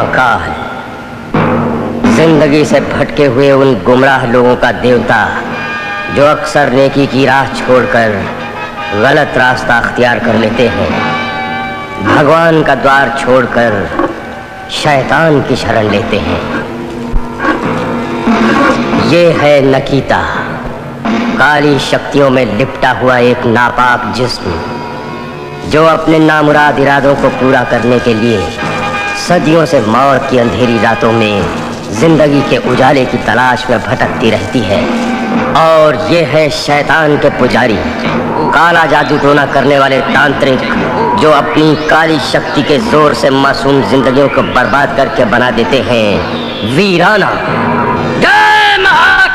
महाकाल, जिंदगी से भटके हुए उन गुमराह लोगों का देवता जो अक्सर नेकी की राह छोड़कर गलत रास्ता अख्तियार कर लेते हैं, भगवान का द्वार छोड़कर शैतान की शरण लेते हैं। ये है नकीता, काली शक्तियों में लिपटा हुआ एक नापाक जिस्म जो अपने नामुराद इरादों को पूरा करने के लिए सदियों से मौत की अंधेरी रातों में जिंदगी के उजाले की तलाश में भटकती रहती है। और ये है शैतान के पुजारी, काला जादू टोना करने वाले तांत्रिक जो अपनी काली शक्ति के जोर से मासूम जिंदगियों को बर्बाद करके बना देते हैं वीराना। जय महाकाल।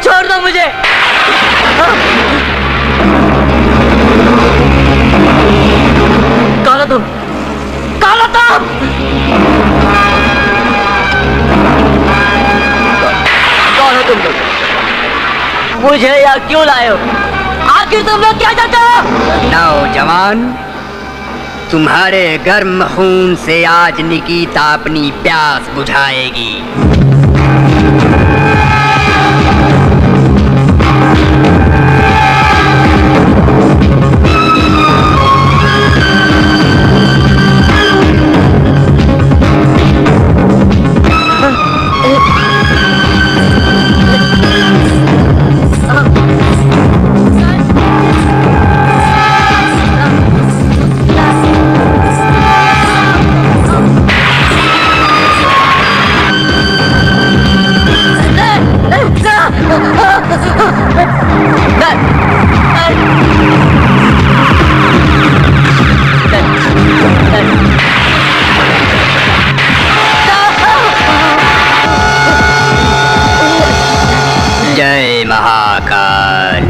छोड़ दो मुझे। काला तुम, काला तुम, कौन हो तुम लोग? मुझे यहाँ क्यों लाए हो? आखिर तुम लोग क्या चाहते हो? नौजवान, तुम्हारे गर्म खून से आज निकिता अपनी प्यास बुझाएगी। जय महाकाल।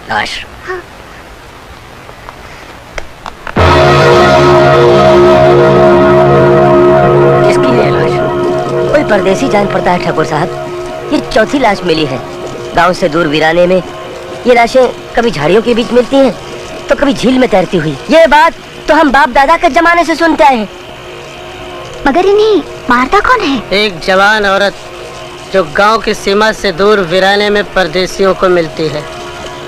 लाश? हाँ। किसकी है लाश? कोई परदेसी जान पड़ता है ठाकुर साहब। ये चौथी लाश मिली है गांव से दूर वीराने में। ये लाशें कभी झाड़ियों के बीच मिलती हैं तो कभी झील में तैरती हुई। ये बात तो हम बाप दादा के जमाने से सुनते आए हैं। मगर इन्हें मारता कौन है? एक जवान औरत जो गांव की सीमा से दूर वीराने में परदेसियों को मिलती है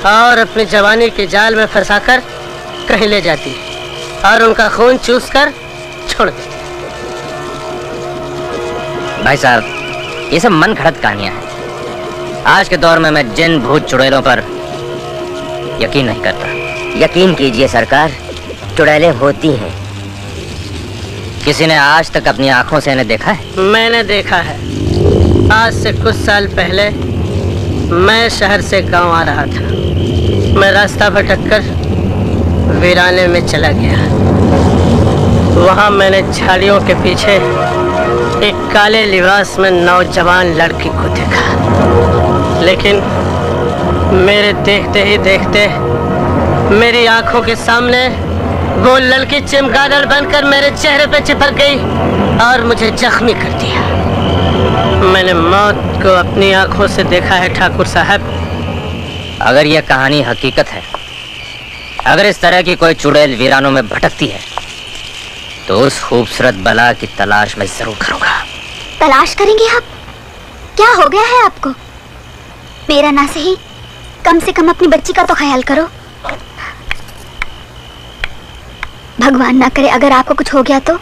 और अपनी जवानी के जाल में फंसाकर कहीं ले जाती है और उनका खून चूस कर छोड़ देती। भाई साहब, ये सब मन घड़त कहानियां हैं। आज के दौर में मैं जिन भूत चुड़ैलों पर यकीन नहीं करता। यकीन कीजिए सरकार, चुड़ैलें होती हैं। किसी ने आज तक अपनी आंखों से इन्हें देखा है? मैंने देखा है। आज से कुछ साल पहले मैं शहर से गांव आ रहा था। मैं रास्ता भटककर वीराने में चला गया। वहां मैंने झाड़ियों के पीछे एक काले लिबास में नौजवान लड़की को देखा, लेकिन मेरे देखते ही देखते मेरी आंखों के सामने वो लड़की चिमगादड़ बनकर मेरे चेहरे पे चिपक गई और मुझे जख्मी कर दिया। मैंने मौत को अपनी आंखों से देखा है ठाकुर साहब। अगर यह कहानी हकीकत है, अगर इस तरह की कोई चुड़ैल वीरानों में भटकती है, तो उस खूबसूरत बला की तलाश मैं जरूर करूंगा। तलाश करेंगे आप? क्या हो गया है आपको? मेरा ना सही, कम से कम अपनी बच्ची का तो ख्याल करो। भगवान ना करे अगर आपको कुछ हो गया तो।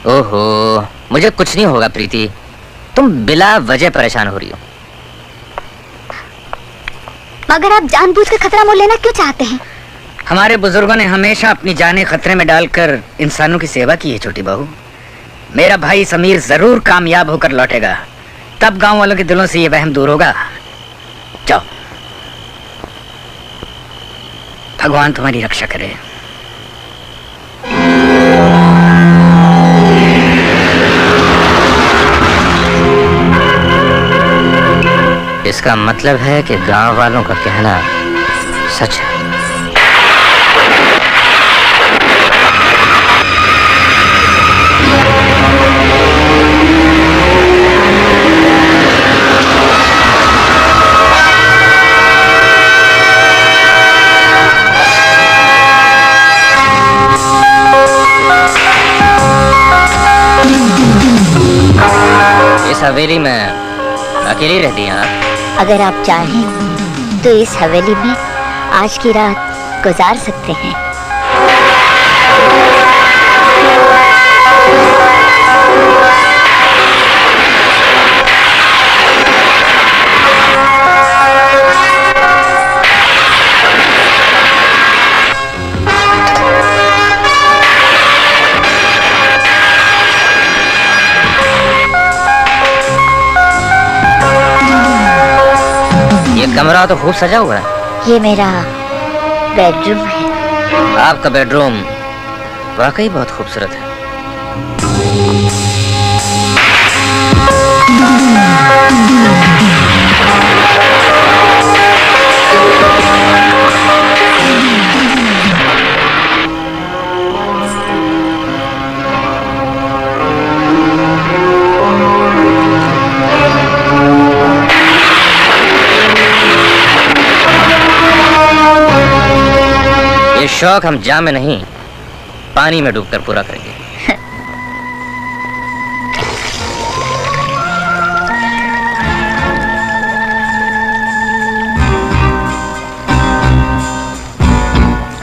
ओहो, मुझे कुछ नहीं होगा प्रीति, तुम बिला वजह परेशान हो रही हो। मगर आप जानबूझकर खतरा मोल लेना क्यों चाहते हैं? हमारे बुजुर्गों ने हमेशा अपनी जानें खतरे में डालकर इंसानों की सेवा की है छोटी बहू। मेरा भाई समीर जरूर कामयाब होकर लौटेगा, तब गांव वालों के दिलों से ये वहम दूर होगा। जाओ, भगवान तुम्हारी रक्षा करे। इसका मतलब है कि गांव वालों का कहना सच है। इस हवेली में अकेली रहती हैं आप? अगर आप चाहें तो इस हवेली में आज की रात गुजार सकते हैं। कमरा तो खूब सजा हुआ है। ये मेरा बेडरूम है। आपका बेडरूम वाकई बहुत खूबसूरत है। ये शौक हम जाम में नहीं, पानी में डूबकर पूरा करेंगे।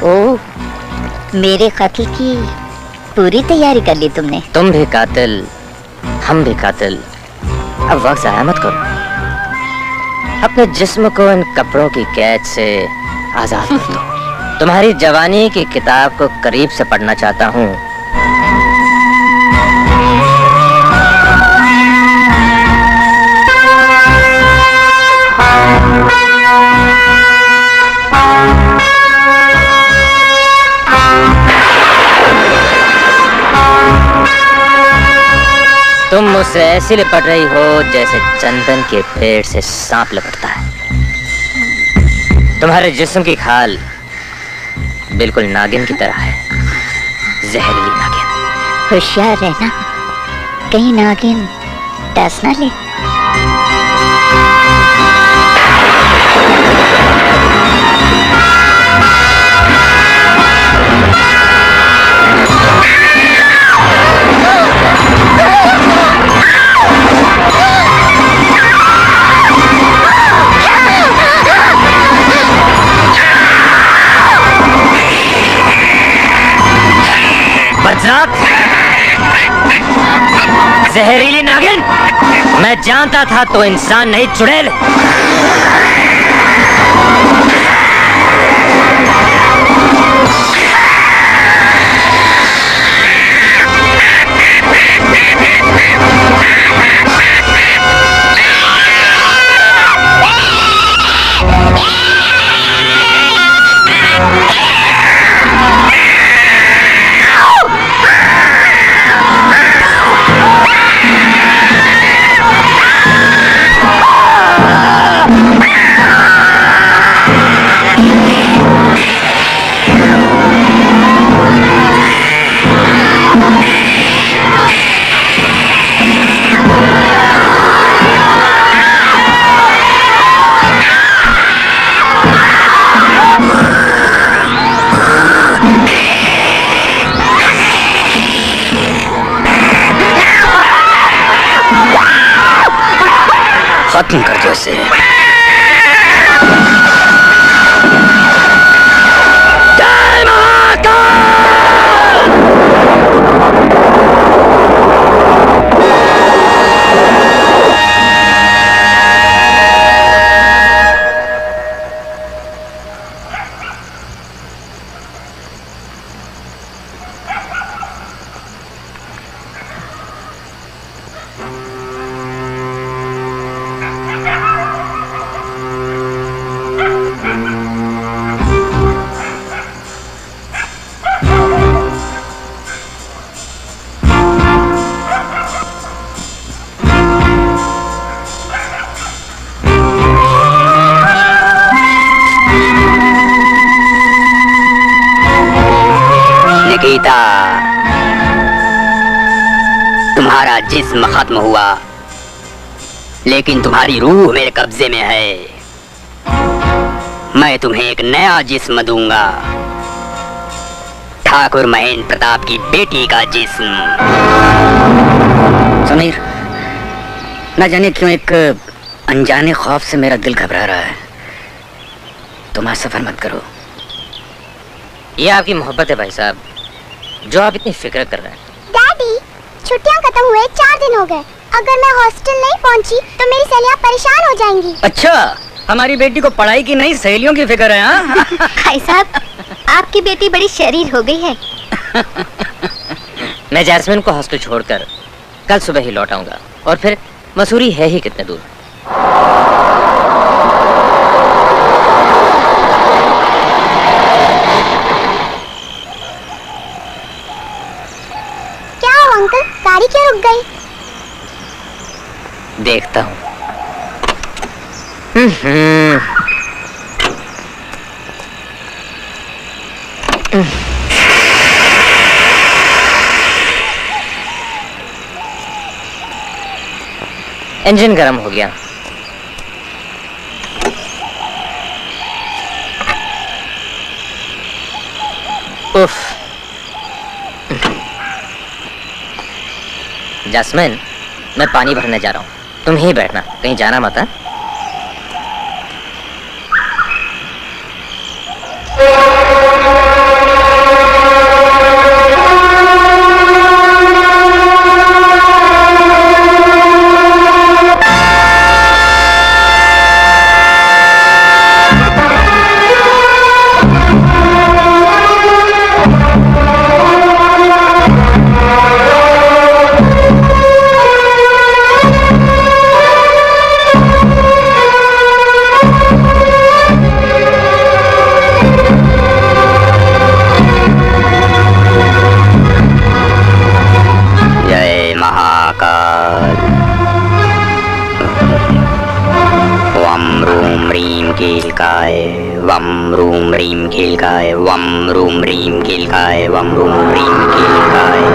ओह, मेरे कत्ल की पूरी तैयारी कर ली तुमने। तुम भी कातिल, हम भी कातिल। अब वक्त ज़ाया मत करो, अपने जिस्म को इन कपड़ों की कैद से आजाद कर दो। तुम्हारी जवानी की किताब को करीब से पढ़ना चाहता हूँ। तुम मुझसे ऐसी लिपट रही हो जैसे चंदन के पेड़ से सांप लिपटता है। तुम्हारे जिस्म की खाल बिल्कुल नागिन की तरह है, जहरीली नागिन। होशियार रहना, कहीं नागिन डस ना ले। बदराक! जहरीली नागिन, मैं जानता था तो इंसान नहीं चुड़ैल। खत्म कर दो इसे। निकिता, तुम्हारा जिस्म खत्म हुआ, लेकिन तुम्हारी रूह मेरे कब्जे में है। मैं तुम्हें एक नया जिस्म दूंगा, ठाकुर महेंद्र प्रताप की बेटी का जिस्म। समीर, न जाने क्यों एक अनजाने खौफ से मेरा दिल घबरा रहा है। तुम आज सफर मत करो। ये आपकी मोहब्बत है भाई साहब, जो आप इतनी फिक्र कर रहे हैं। डैडी, छुट्टियां खत्म हुए 4 दिन हो गए। अगर मैं हॉस्टल नहीं पहुंची तो मेरी सहेलियां परेशान हो जाएंगी। अच्छा, हमारी बेटी को पढ़ाई की नहीं सहेलियों की फिक्र है। हाँ? भाई साहब, आपकी बेटी बड़ी शरीर हो गई है। मैं जैस्मिन को हॉस्टल छोड़कर कल सुबह ही लौट आऊंगा, और फिर मसूरी है ही कितने दूर। क्या हुआ अंकल, गाड़ी क्यों रुक गई? देखता हूँ। इंजन गर्म हो गया। उफ। जैस्मिन, मैं पानी भरने जा रहा हूँ, तुम यहीं बैठना, कहीं जाना मत। हाँ? वम रूम रीम खिलकाय, वम रूम रीम खिलकाय, वम रूम रीम खिलकाय, वम रूम रीम खिलकाय।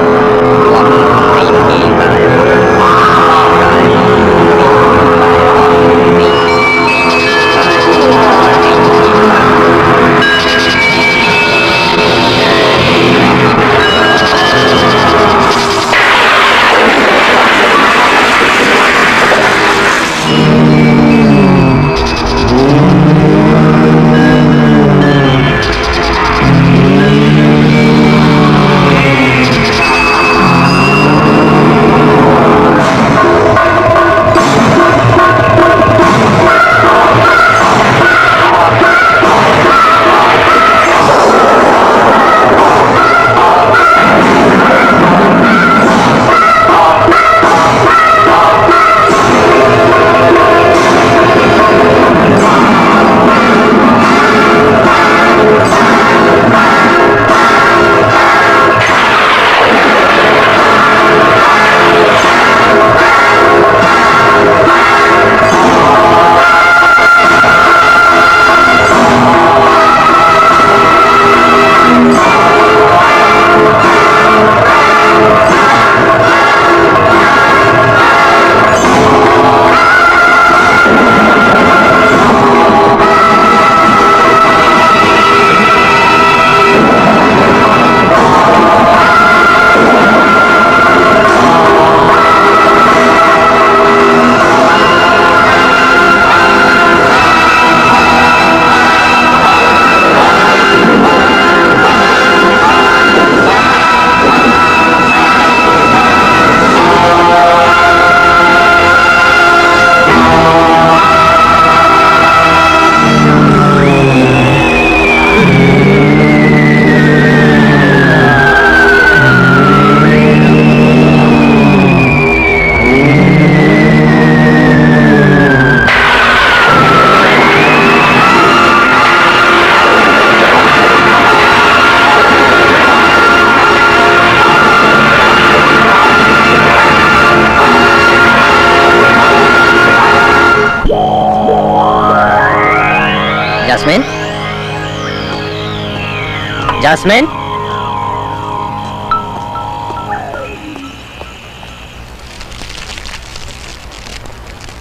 जास्मिन,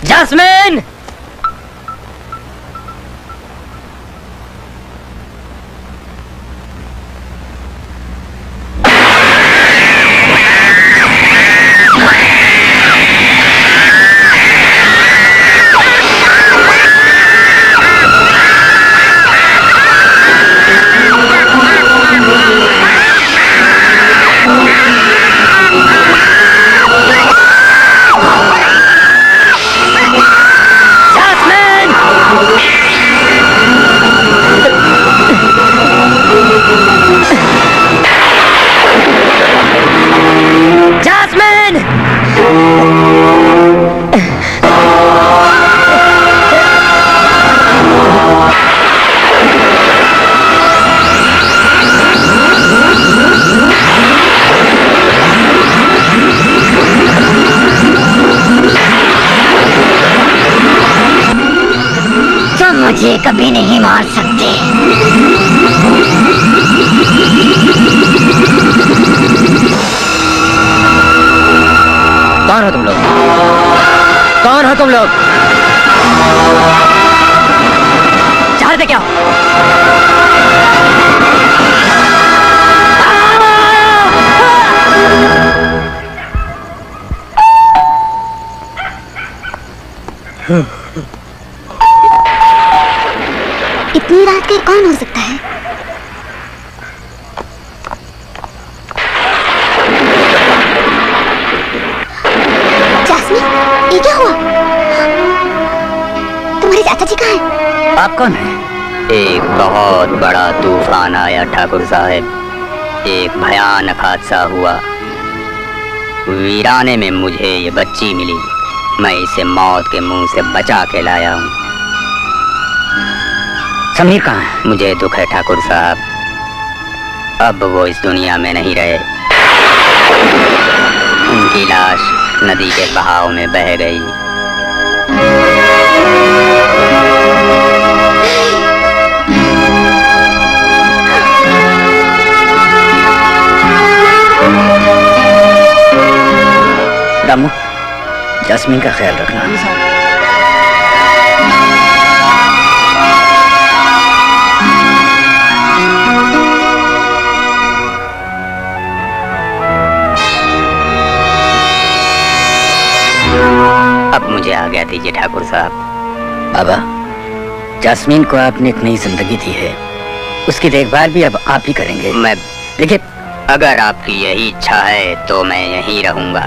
जास्मिन, मुझे कभी नहीं मार सकते। कौन हो तुम लोग? कौन हो तुम लोग? चाहते क्या हो? इतनी रात के कौन हो सकता है? जास्मिन, ये क्या हुआ? तुम्हारे चाचा जी कहाँ हैं? आप कौन हैं? एक बहुत बड़ा तूफान आया ठाकुर साहब। एक भयानक हादसा हुआ। वीराने में मुझे ये बच्ची मिली। मैं इसे मौत के मुंह से बचा के लाया हूँ। समीर कहाँ है? मुझे दुख है ठाकुर साहब, अब वो इस दुनिया में नहीं रहे। उनकी लाश नदी के बहाव में बह गई। रामू, जास्मीन का ख्याल रखना। अब मुझे आज्ञा दीजिए ठाकुर साहब। बाबा, जास्मीन को आपने एक नई जिंदगी दी है, उसकी देखभाल भी अब आप ही करेंगे। मैं देखिए, अगर आपकी यही इच्छा है तो मैं यहीं रहूंगा।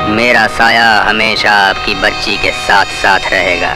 मेरा साया हमेशा आपकी बच्ची के साथ साथ रहेगा।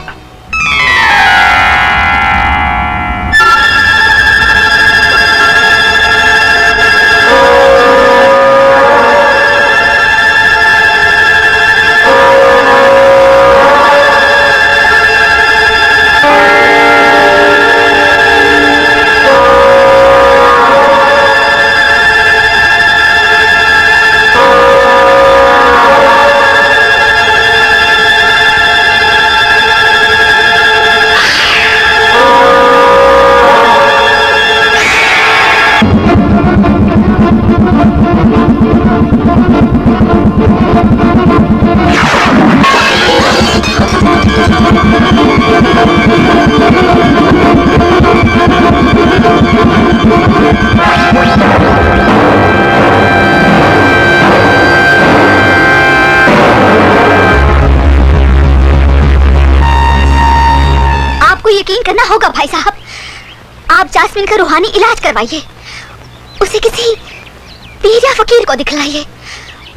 यकीन करना होगा भाई साहब, आप जास्मिन का रूहानी इलाज करवाइए, उसे किसी पीर या फकीर को दिखलाइए।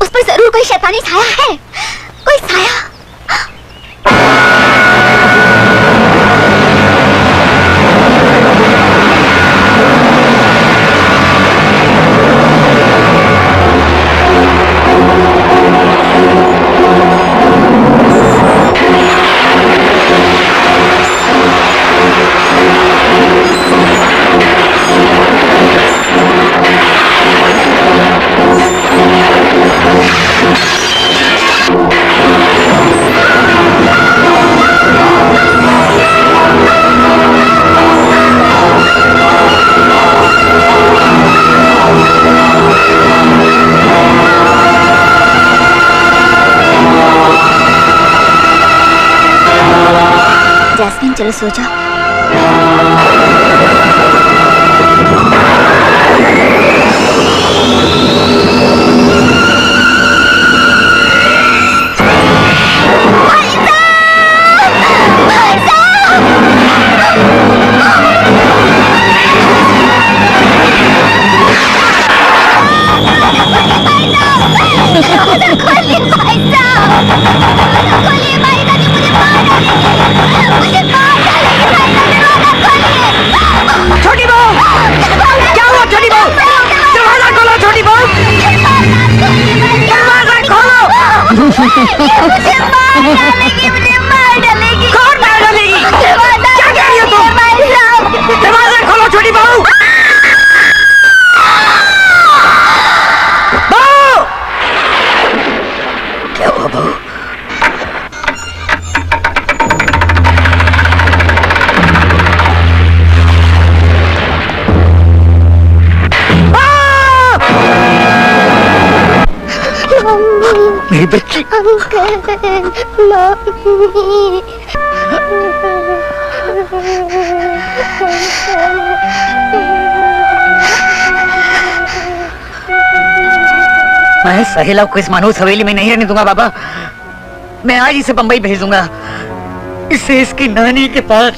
उस पर जरूर कोई शैतानी छाया है, कोई साया। चलो सो जाओ। छोटी बहू, क्या हुआ छोटी बहू? दरवाजा खोलो छोटी बहू, दरवाजा खोलो। मुझे मार डालेगी। कौन मार डालेगी? क्या कह रही हो तुम? दरवाजा खोलो छोटी बहू। बहू, क्या हुआ बहू? मेरी बच्ची। मैं सहेला को इस मनोज हवेली में नहीं रहने दूंगा बाबा। मैं आज इसे बंबई भेज दूंगा, इसे इसकी नानी के पास।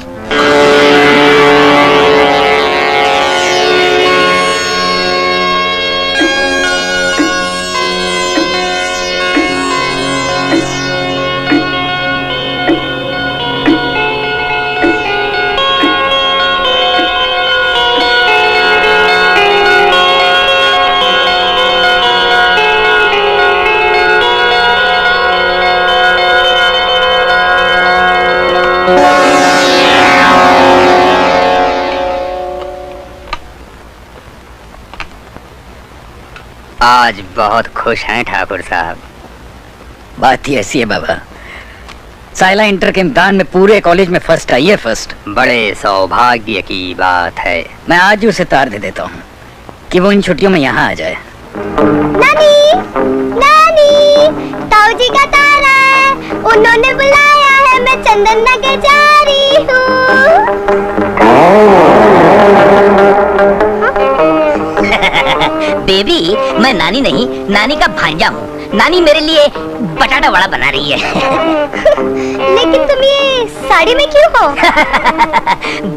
आज बहुत खुश हैं ठाकुर साहब। बात ही ऐसी है बाबा, साइला इंटर के इम्तिहान में पूरे कॉलेज में फर्स्ट आई है। फर्स्ट बड़े सौभाग्य की बात है। मैं आज ही उसे तार दे देता हूँ कि वो इन छुट्टियों में यहाँ आ जाए। नानी, नानी, ताऊ जी का तारा है, उन्होंने बुलाया है, मैं चंदन नगर जा रही हूँ। बेबी, मैं नानी नहीं, नानी का भांजा हूँ। नानी मेरे लिए बटाटा वड़ा बना रही है। लेकिन तुम ये साड़ी में क्यों हो?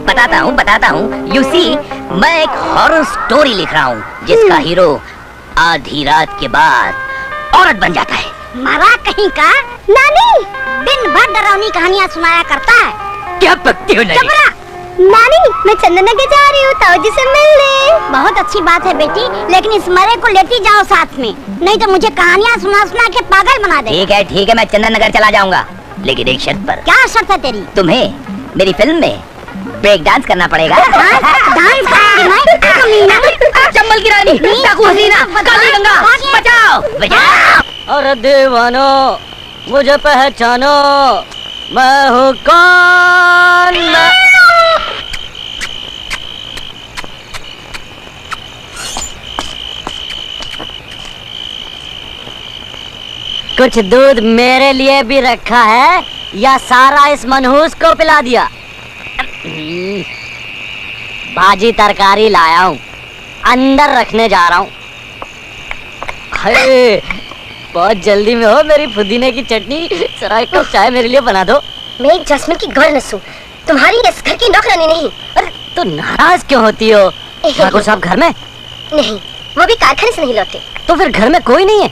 बताता हूँ। यू सी, मैं एक हॉरर स्टोरी लिख रहा हूँ जिसका हीरो आधी रात के बाद औरत बन जाता है। मरा कहीं का? नानी दिन भर डरावनी कहानियाँ सुनाया करता है। क्या पकती हो नानी? नानी, मैं चंदन नगर जा रही हूँ ताऊ जी से मिलने। बहुत अच्छी बात है बेटी, लेकिन इस मरे को लेती जाओ साथ में, नहीं तो मुझे कहानियाँ सुना सुना के पागल बना दे। ठीक है, मैं चंदन नगर चला जाऊंगा, लेकिन एक शर्त पर। क्या शर्त है तेरी? तुम्हें मेरी फिल्म में ब्रेक डांस करना पड़ेगा। डांस चंबल की रानी, डाकू हसीना, काली गंगा, बचाओ बचाओ। और दीवानो मुझे पहचानो, मैं हूँ कौन? कुछ दूध मेरे लिए भी रखा है या सारा इस मनहूस को पिला दिया? भाजी तरकारी लाया हूँ, अंदर रखने जा रहा हूँ। बहुत जल्दी में हो मेरी पुदीने की चटनी, जरा एक कप चाय मेरे लिए बना दो। मैं एक जैस्मिन की गवर्नेंस हूँ, तुम्हारी इस घर की नौकरानी नहीं। अरे तो नाराज क्यों होती हो? ठाकुर साहब घर में नहीं, वो भी कारखाने से नहीं लौटे। तो फिर घर में कोई नहीं है?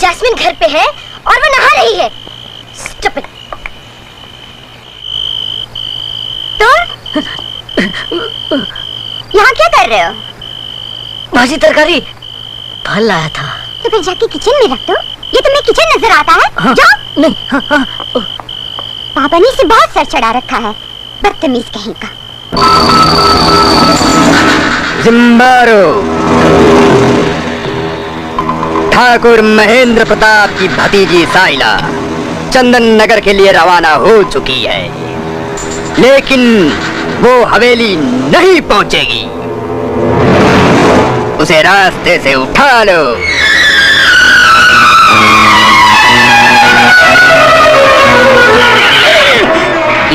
जैस्मिन घर पे है और वो नहा रही है। Stupid. तुम यहाँ क्या कर रहे हो? भाजी तरकारी फल लाया था। तो फिर जाके किचन में रख दो। ये तुम्हें किचन नजर आता है? हाँ, जाओ। नहीं, पापा ने इसे बहुत सर चढ़ा रखा है, बदतमीज कहीं का। जिम्बारो ठाकुर महेंद्र प्रताप की भतीजी साइला चंदन नगर के लिए रवाना हो चुकी है, लेकिन वो हवेली नहीं पहुंचेगी। उसे रास्ते से उठा लो।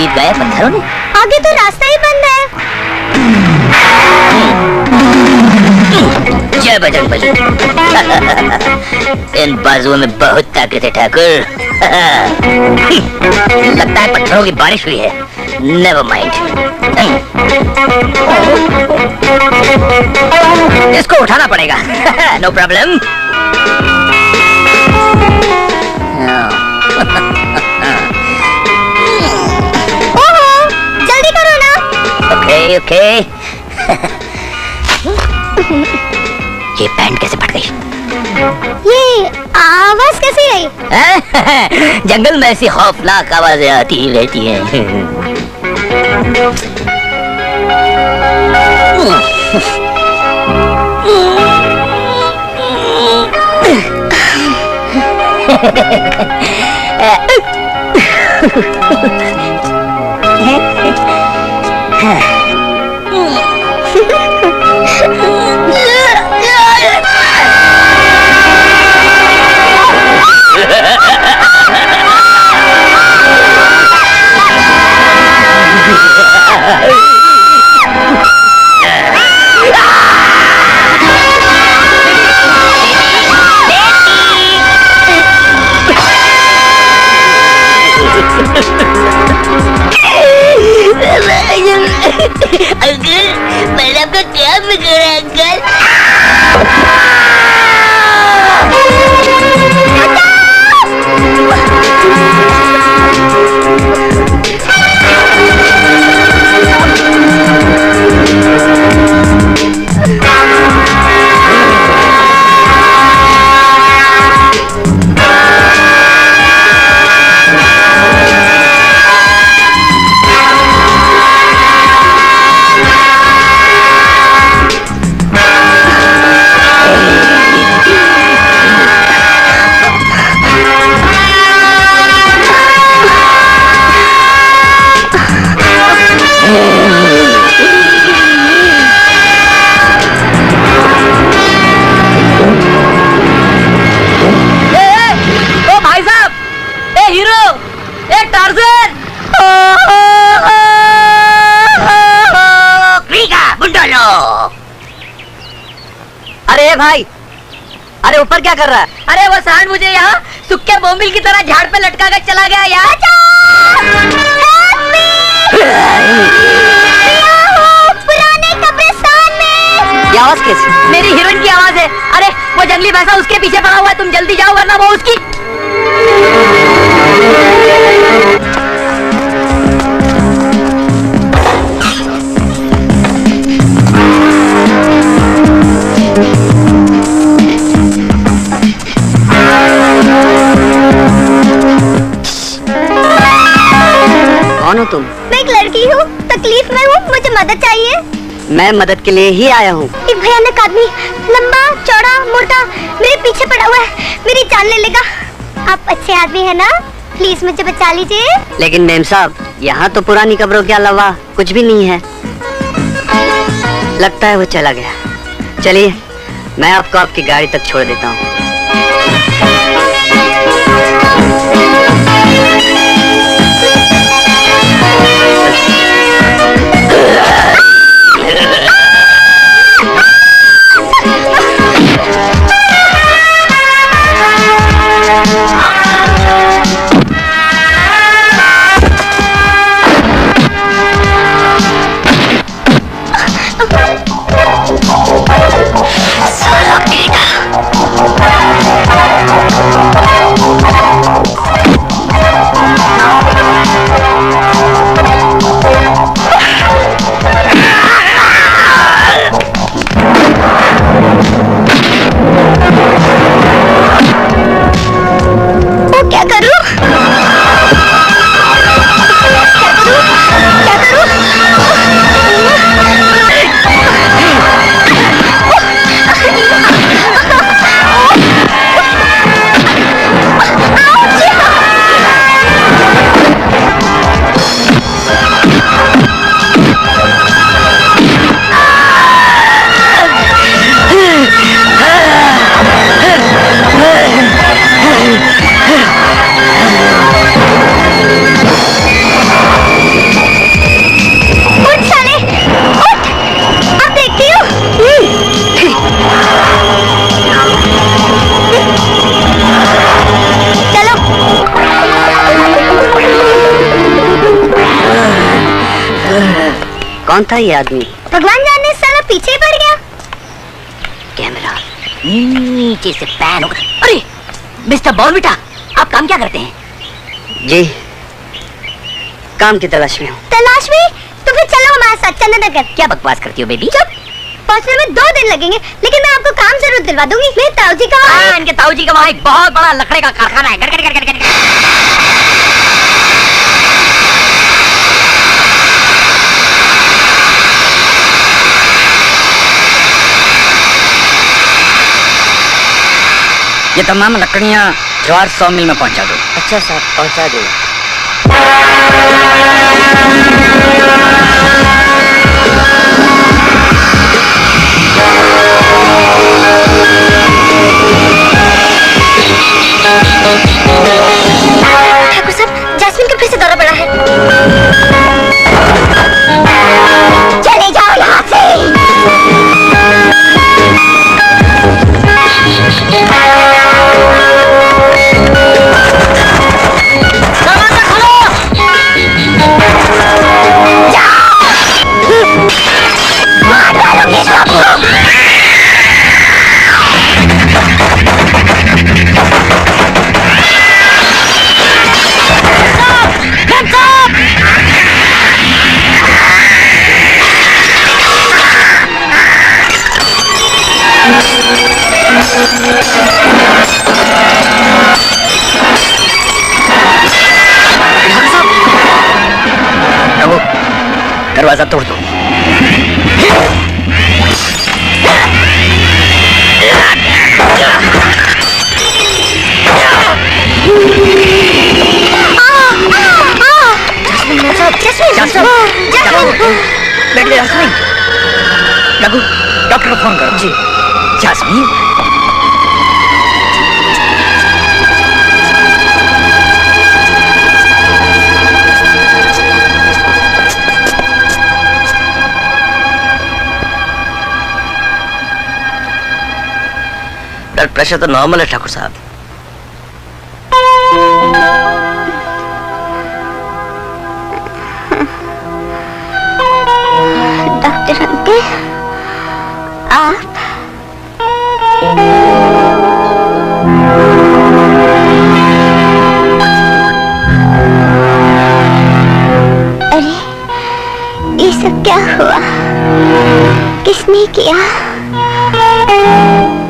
पीट गए पत्थरों ने? आगे तो रास्ता ही बंद है। जय बजरंगबली। इन बाजुओं में बहुत ताकत है ठाकुर। लगता है पत्थरों की बारिश हुई है। Never mind. इसको उठाना पड़ेगा। No problem. जल्दी करो ना। Okay okay. ये पैंट कैसे फट गई? ये आवाज कैसी आई? जंगल में ऐसी खौफनाक आवाजें आती ही रहती हैं। अंकल, मैंने आपका क्या बिगाड़ा अंकल? अरे भाई, अरे ऊपर क्या कर रहा है? अरे वो सांड मुझे यहाँ सुक्के बोमिल की तरह झाड़ पे लटका कर चला गया यार। पुराने कब्रिस्तान में। ये आवाज कैसी? मेरी हीरोइन की आवाज है। अरे वो जंगली भैंसा उसके पीछे पड़ा हुआ है, तुम जल्दी जाओ वरना वो उसकी। कौन हो तुम? मैं एक लड़की हूँ, तकलीफ में हूँ, मुझे मदद चाहिए। मैं मदद के लिए ही आया हूँ। एक भयानक आदमी, लंबा चौड़ा मोटा, मेरे पीछे पड़ा हुआ है, मेरी जान ले लेगा। आप अच्छे आदमी है ना, प्लीज मुझे बचा लीजिए। लेकिन मेम साहब, यहाँ तो पुरानी कब्रों के अलावा कुछ भी नहीं है। लगता है वो चला गया। चलिए, मैं आपको आपकी गाड़ी तक छोड़ देता हूँ। कौन था ये आदमी? भगवान जाने, साला पीछे ही पड़ गया। कैमरा नीचे से पैन होगा। अरे मिस्टर बॉर्नविटा, आप काम क्या करते हैं? जी, काम की तलाश में हूँ। तलाश में? तो फिर चलो हमारे साथ चंद्रनगर। क्या बकवास करती हो बेबी? चुप। पहुंचने में 2 दिन लगेंगे, लेकिन मैं आपको काम जरूर दिलवा दूंगी। मेरे ताऊजी का वहाँ इनके ताऊजी का वहाँ एक बहुत बड़ा लकड़े का कारखाना है। गड़ गड़ गड़ गड़ गड़। ये तमाम लकड़ियाँ ज्वार सॉ मिल में पहुंचा दो। अच्छा साहब, पहुंचा दो। ठाकुर साहब, जैस्मिन का फिर से दौरा पड़ा है। चले जाओ यहाँ से। दरवाजा तोड़ दो। रघु, डॉक्टर को फोन करो। जी। जास्मीन, ब्लड प्रेशर तो नॉर्मल है ठाकुर साहब। डॉक्टर अंकल, आप अरे ये सब क्या हुआ? किसने किया?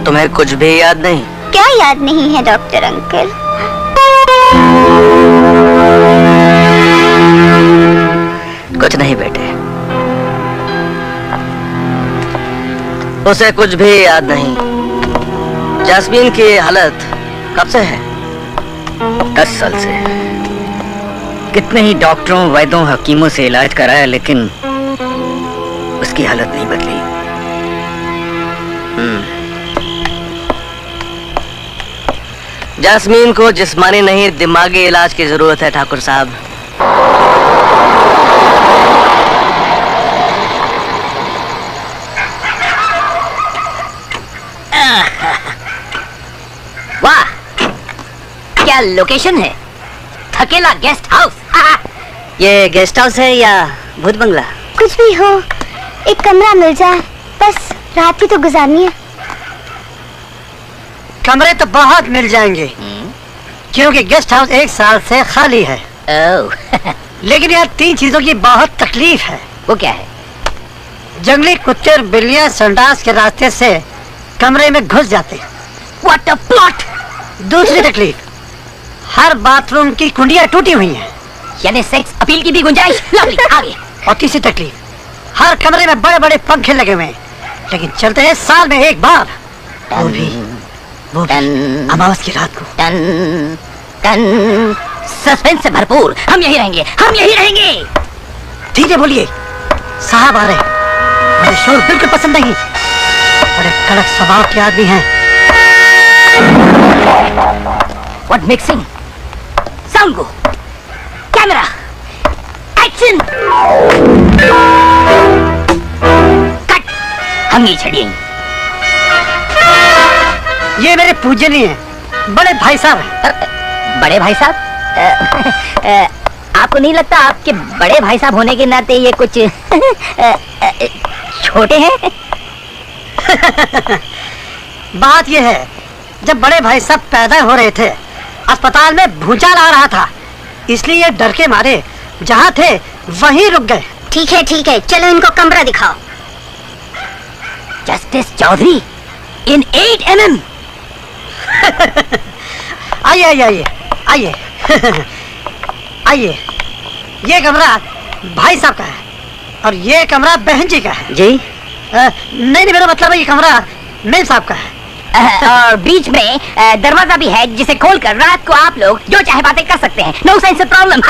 तुम्हें कुछ भी याद नहीं? क्या याद नहीं है डॉक्टर अंकल? कुछ नहीं बेटे, उसे कुछ भी याद नहीं। जास्मीन की हालत कब से है? 10 साल से। कितने ही डॉक्टरों, वैद्यों, हकीमों से इलाज कराया, लेकिन उसकी हालत नहीं बदली। जास्मीन को जिस्मानी नहीं, दिमागी इलाज की जरूरत है ठाकुर साहब। वाह, क्या लोकेशन है! थकेला गेस्ट हाउस। ये गेस्ट हाउस है या भूत बंगला? कुछ भी हो, एक कमरा मिल जाए, बस रात ही तो गुजारनी है। कमरे तो बहुत मिल जाएंगे, क्योंकि गेस्ट हाउस 1 साल से खाली है। लेकिन यहाँ 3 चीजों की बहुत तकलीफ है। वो क्या है? जंगली कुत्ते और बिल्लियाँ संडास के रास्ते से कमरे में घुस जाते हैं। What a plot! दूसरी तकलीफ, हर बाथरूम की कुंडियाँ टूटी हुई हैं। यानी सेक्स अपील की भी गुंजाइश। लवली, आगे। और तीसरी तकलीफ, हर कमरे में बड़े बड़े पंखे लगे हुए हैं, लेकिन चलते हैं साल में 1 बार। वो भी अमावस की रात को। टन टन, सस्पेंस से भरपूर। हम यही रहेंगे, हम यही रहेंगे। धीरे बोलिए, साहब आ रहे हैं। मुझे शोर बिल्कुल पसंद नहीं, बड़े कड़क स्वभाव के आदमी हैं। What mixing? Sound go. Camera. Action. Cut. हम ये छड़िए। ये मेरे पूजनीय हैं, बड़े भाई साहब हैं। बड़े भाई साहब, आपको नहीं लगता आपके बड़े भाई साहब होने के नाते ये कुछ छोटे हैं? बात यह है, जब बड़े भाई साहब पैदा हो रहे थे अस्पताल में भूचाल आ रहा था, इसलिए डर के मारे जहाँ थे वहीं रुक गए। ठीक है, चलो इनको कमरा दिखाओ। जस्टिस चौधरी इन 8 mm। आइए आइए। ये कमरा भाई साहब का है और ये कमरा बहन जी का है। जी? नहीं, मेरा मतलब है ये कमरा मेम साहब का है। और बीच में दरवाजा भी है जिसे खोलकर रात को आप लोग जो चाहे बातें कर सकते हैं। No sense of problem.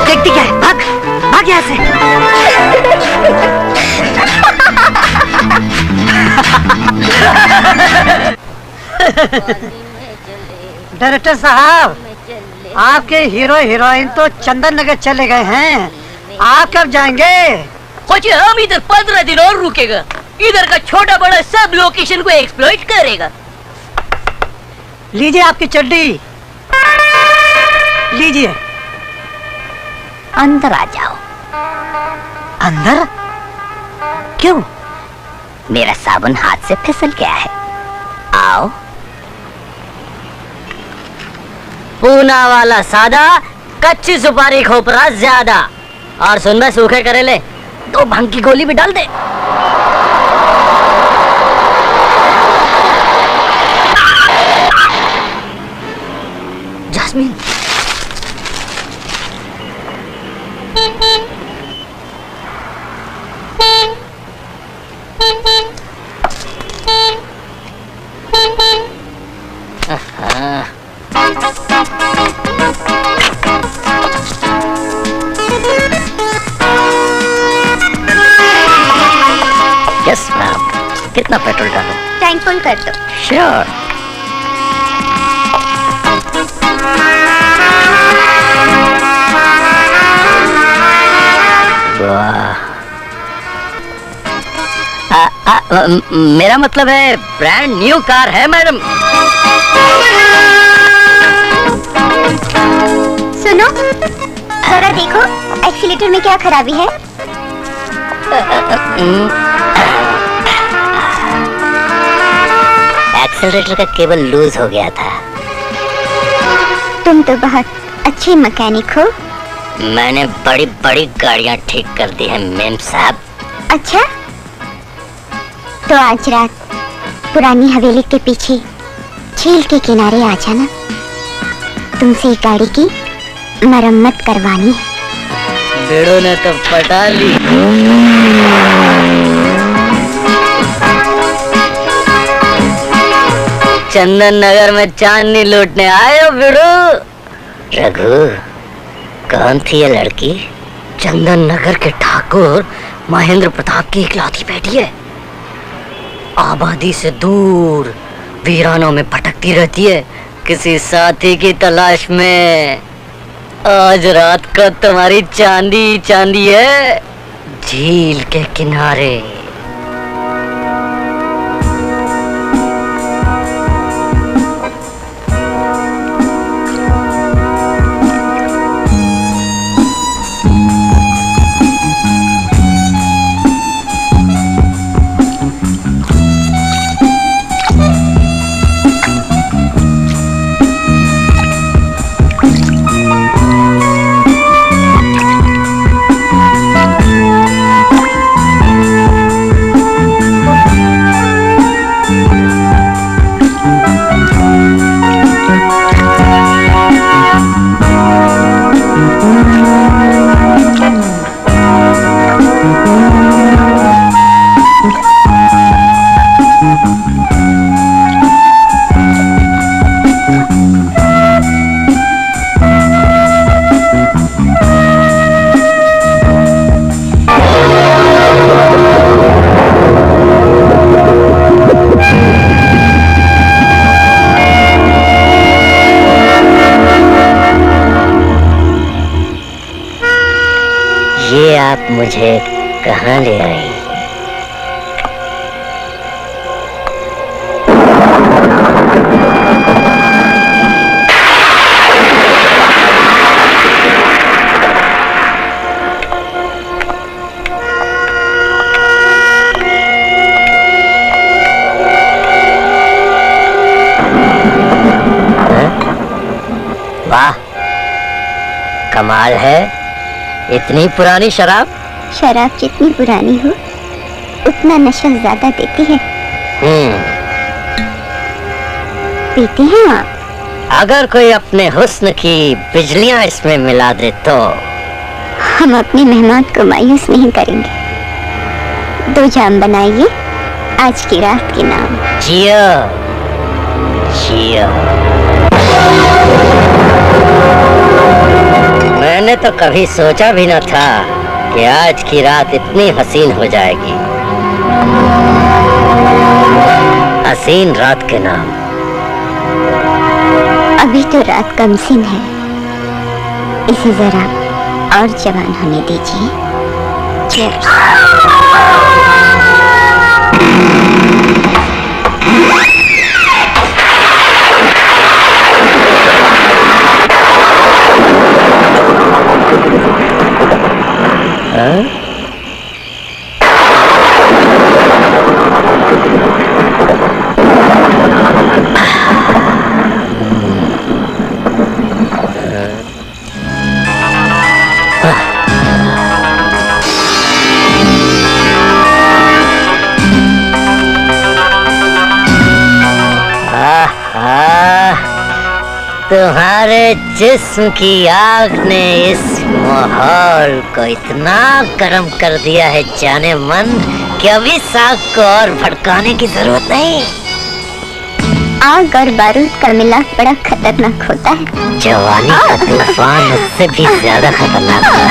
देखती क्या है? भाग यहाँ से। डायरेक्टर साहब, आपके हीरो हीरोइन तो चंदन नगर चले गए हैं, आप कब जाएंगे? हम इधर 15 दिन और रुकेगा। इधर का छोटा बड़ा सब लोकेशन को एक्सप्लॉइट करेगा। लीजिए आपकी चड्डी, लीजिए। अंदर आ जाओ। अंदर? क्यों? मेरा साबुन हाथ से फिसल गया है। आओ। पूना वाला सादा, कच्ची सुपारी खोपरा ज्यादा, और सुन में सूखे करेले 2 भंग की गोली भी डाल दे। जास्मीन, यस मैम, कितना पेट्रोल डालो? टैंक फुल कर दो। श्योर। मेरा मतलब है ब्रांड न्यू कार है मैडम। सुनो, जरा देखो एक्सीलेटर में क्या खराबी है। एक्सीलरेटर का केबल लूज हो गया था। तुम तो बहुत अच्छे मैकेनिक हो। मैंने बड़ी बड़ी गाड़ियां ठीक कर दी हैं मेम साहब। अच्छा, तो आज रात पुरानी हवेली के पीछे झील के किनारे आ जाना। तुमसे गाड़ी की मरम्मत करवानी है। बेड़ो ने तो पटा ली। चंदन नगर में चांदनी लूटने आए हो बिड़ो? रघु, कौन थी ये लड़की? चंदन नगर के ठाकुर महेंद्र प्रताप की इकलौती बेटी है। आबादी से दूर वीरानों में भटकती रहती है किसी साथी की तलाश में। आज रात का तुम्हारी चांदी चांदी है झील के किनारे। आप मुझे कहाँ ले आई? वाह, कमाल है। इतनी पुरानी शराब? शराब जितनी पुरानी हो उतना नशा ज्यादा देती है। पीते हैं आप? अगर कोई अपने हुस्न की बिजलियां इसमें मिला दे तो? हम अपने मेहमान को मायूस नहीं करेंगे। 2 जाम बनाइए आज की रात के नाम। जियो जियो। मैंने तो कभी सोचा भी न था कि आज की रात इतनी हसीन हो जाएगी। हसीन रात के नाम। अभी तो रात कमसिन है, इसे जरा और जवान होने दीजिए। Cheers। तुम्हारे जिस्म की आग ने इस माहौल को इतना गर्म कर दिया है जाने मन कि अभी साग को और भड़काने की जरूरत नहीं। आग और बारूद का मिलाप बड़ा खतरनाक होता है। जवानी का तूफान उससे भी ज्यादा खतरनाक होता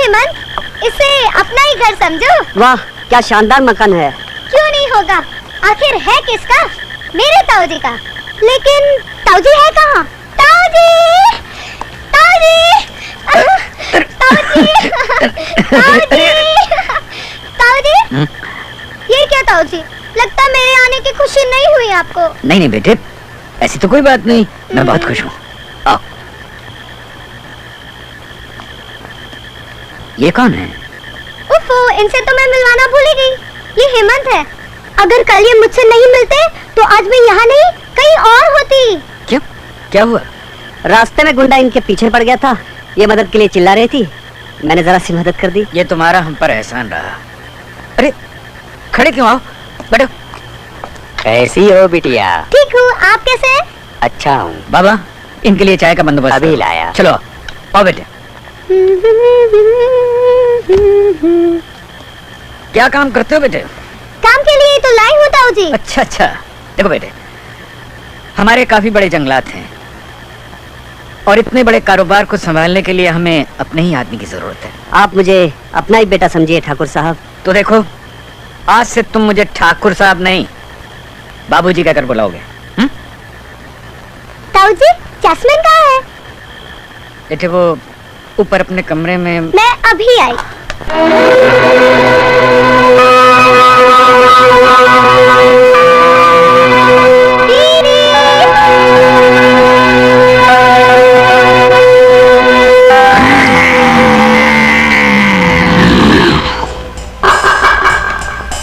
हेमंत, इसे अपना ही घर समझो। वाह, क्या शानदार मकान है। क्यों नहीं होगा, आखिर है किसका? मेरे ताऊजी का। लेकिन ताऊजी है कहाँ? ताऊजी, ताऊजी, ताऊजी, ताऊजी, ताऊजी। ये क्या ताऊजी? लगता मेरे आने की खुशी नहीं हुई आपको। नहीं नहीं बेटे, ऐसी तो कोई बात नहीं, मैं बहुत खुश हूँ। आओ। ये कौन है? उफ़ो, इनसे तो मैं मिलवाना भूल ही गई। ये हेमंत है। अगर कल ये मुझसे नहीं मिलते तो आज मैं यहाँ नहीं कहीं और होती। क्यों, क्या हुआ? रास्ते में गुंडा इनके पीछे पड़ गया था, ये मदद के लिए चिल्ला रही थी, मैंने जरा सी मदद कर दी। ये तुम्हारा हम पर एहसान रहा। अरे खड़े क्यों, आओ बैठो। कैसी हो बिटिया? ठीक हूँ, आप कैसे हैं? अच्छा हूँ। बाबा, इनके लिए चाय का बंदोबस्त अभी करो। लाया। चलो आओ बेटे। क्या काम करते हो बेटे? काम के लिए तो लाई हूँ ताऊजी। अच्छा अच्छा, देखो बेटे, हमारे काफी बड़े जंगलात हैं और इतने बड़े कारोबार को संभालने के लिए हमें अपने ही आदमी की जरूरत है। आप मुझे अपना ही बेटा समझिए ठाकुर साहब। तो देखो, आज से तुम मुझे ठाकुर साहब नहीं, बाबूजी कहकर बुलाओगे। ताऊजी, जैस्मिन कहाँ है? बेटे वो ऊपर अपने कमरे में। मैं अभी आई।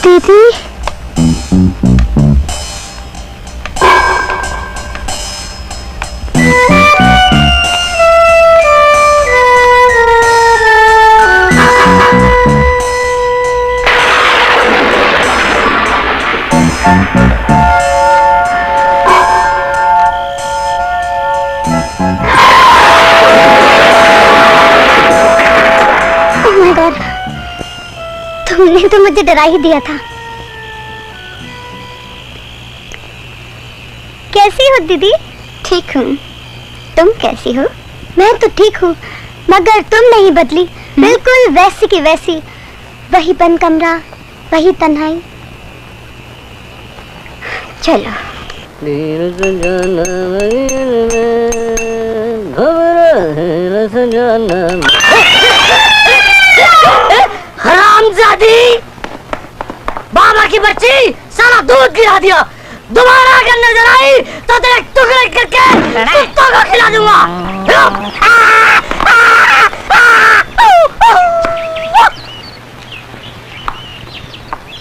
दीदी, तुमने तो मुझे डरा ही दिया था। कैसी हो दीदी? ठीक हूँ, तुम कैसी हो? मैं तो ठीक हूँ, मगर तुम नहीं बदली, बिल्कुल वैसी की वैसी। वही बंद कमरा, वही तन्हाई। चलो। हरामजादी, बाबा की बच्ची, सारा दूध गिरा दिया। दोबारा अगर नजर आई तो तेरे टुकड़े करके कुत्तों को खिला दूंगा।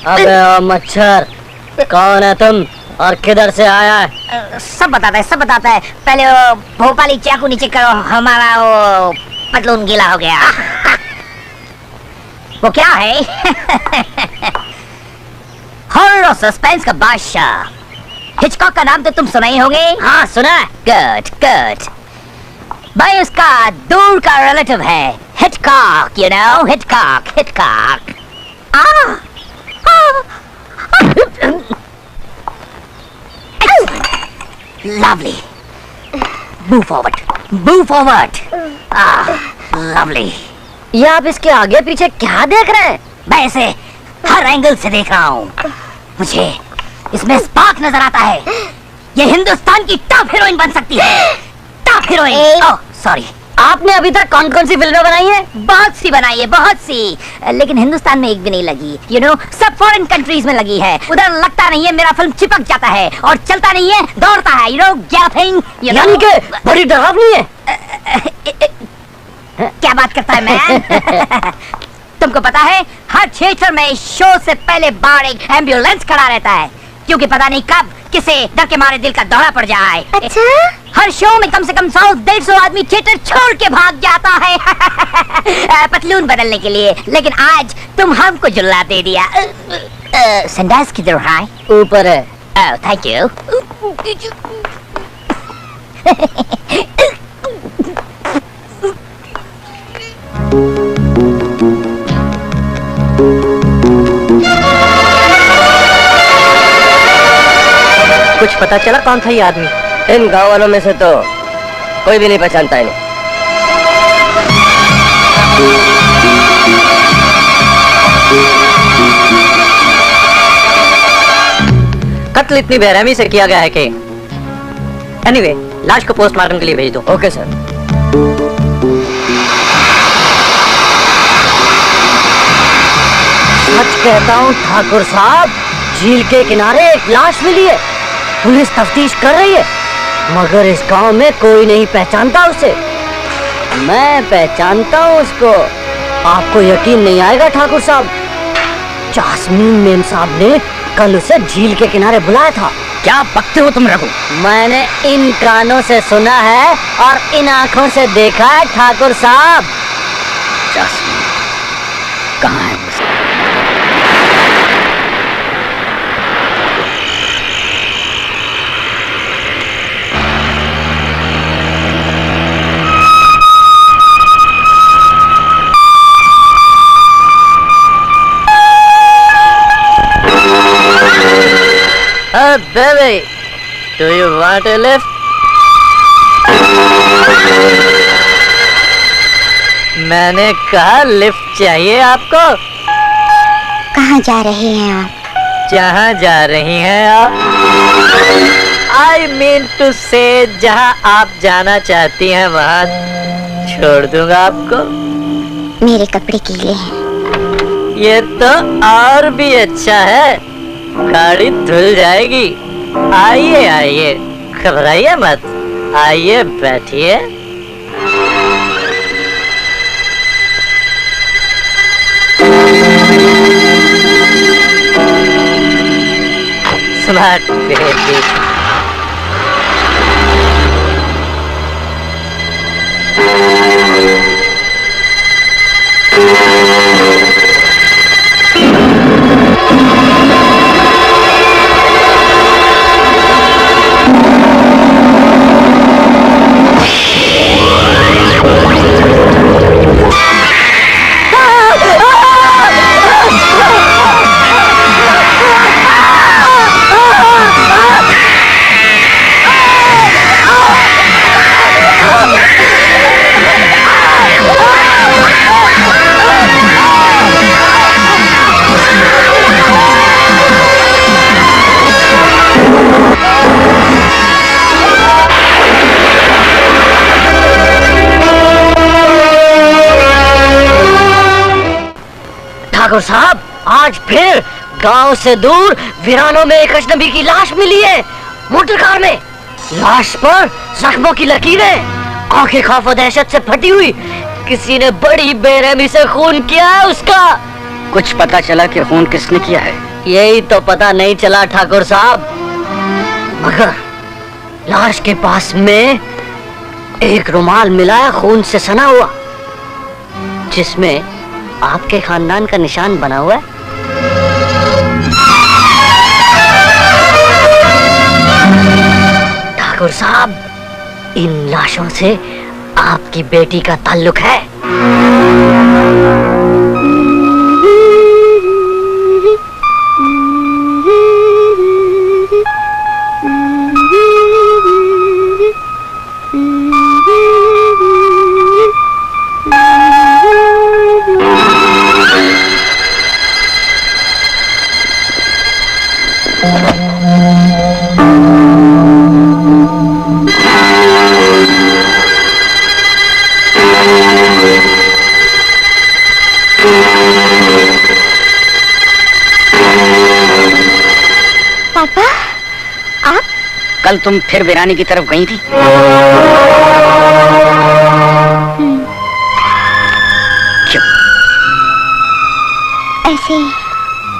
अबे ओ मच्छर, कौन है तुम और किधर से आया है? सब बताता है, सब बताता है। पहले वो भोपाली चाकू नीचे करो, हमारा वो पतलून गीला हो गया। वो क्या है? हॉरर और सस्पेंस का बादशाह हिचकॉक का नाम तो तुम सुना ही होंगे। हाँ सुना। Good good. भाई उसका दूर का रिलेटिव है Hitchcock, you know, Hitchcock, Hitchcock. Lovely. Move forward. Move forward. Lovely. ये आप इसके आगे पीछे क्या देख रहे हैं? मैं इसे हर एंगल से देख रहा हूँ। मुझे इसमें स्पार्क नजर आता है। ये हिंदुस्तान की टॉप हीरोइन बन सकती है। Top heroine. Oh sorry. आपने अभी तक कौन कौन सी फिल्में बनाई हैं? बहुत सी बनाई है, बहुत सी, लेकिन हिंदुस्तान में एक भी नहीं लगी। यू नो, सब फॉरेन कंट्रीज में लगी है। उधर लगता नहीं है, मेरा फिल्म चिपक जाता है और चलता नहीं है, दौड़ता है। You know, gapping. यानी कि बड़ी डरावनी है। क्या बात करता है मैं? तुमको पता है, हर थिएटर में शो से पहले बाहर एक एम्बुलेंस खड़ा रहता है, क्योंकि पता नहीं कब किसे डर के मारे दिल का दौरा पड़ जाए। अच्छा? हर शो में कम से कम 100-150 आदमी थिएटर छोड़ के भाग जाता है पतलून बदलने के लिए। लेकिन आज तुम हमको जुल्ला दे दिया। संडास किधर है? ऊपर है। Oh thank you. कुछ पता चला कौन था ये आदमी? इन गांव वालों में से तो कोई भी नहीं पहचानता इन्हें। कत्ल इतनी बेरहमी से किया गया है कि एनीवे, लाश को पोस्टमार्टम के लिए भेज दो। Okay sir. सच कहता हूँ ठाकुर साहब, झील के किनारे एक लाश मिली है। पुलिस तफ्तीश कर रही है, मगर इस गांव में कोई नहीं पहचानता उसे। मैं पहचानता हूँ उसको। आपको यकीन नहीं आएगा ठाकुर साहब, जास्मीन मेम साहब ने कल उसे झील के किनारे बुलाया था। क्या बकते हो तुम रघु? मैंने इन कानों से सुना है और इन आंखों से देखा है ठाकुर साहब। जास्मीन कहाँ है? Baby, do you want a lift? मैंने कहा लिफ्ट चाहिए आपको। कहाँ जा रहे हैं आप? जहाँ जा रही हैं आप? I mean to say, जहाँ आप जाना चाहती हैं वहाँ छोड़ दूंगा आपको। मेरे कपड़े गीले हैं। ये तो और भी अच्छा है, गाड़ी धुल जाएगी। आइए आइए, घबराइए मत, आइए बैठिए। Smart baby. ठाकुर साहब, आज फिर गांव से दूर वीरानों में एक अजनबी की लाश मिली है, मोटर कार में। लाश पर जख्मों की लकीरें, आंखें खौफ और दहशत से फटी हुई। किसी ने बड़ी बेरहमी से खून किया है उसका। कुछ पता चला कि खून किसने किया है? यही तो पता नहीं चला ठाकुर साहब, मगर लाश के पास में एक रुमाल मिला है खून से सना हुआ, जिसमें आपके खानदान का निशान बना हुआ है। ठाकुर साहब, इन लाशों से आपकी बेटी का ताल्लुक है। पापा, आप? कल तुम फिर वीरानी की तरफ गई थी? क्यों? ऐसे।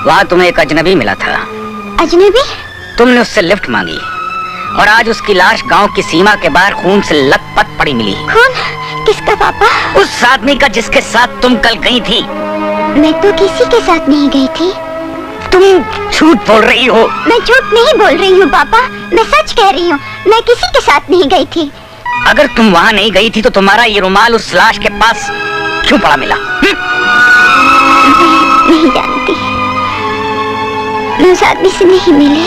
वहाँ तुम्हें एक अजनबी मिला था। अजनबी? तुमने उससे लिफ्ट मांगी और आज उसकी लाश गांव की सीमा के बाहर खून से लथपथ पड़ी मिली। खून? किसका पापा? उस आदमी का जिसके साथ तुम कल गई थी। मैं तो किसी के साथ नहीं गई थी। तुम झूठ बोल रही हो। मैं झूठ नहीं बोल रही हूँ पापा, मैं सच कह रही हूँ। मैं किसी के साथ नहीं गई थी। अगर तुम वहाँ नहीं गई थी तो तुम्हारा ये रुमाल उस लाश के पास क्यों पड़ा मिला? मैं नहीं जानती, मैं उस आदमी से नहीं मिली,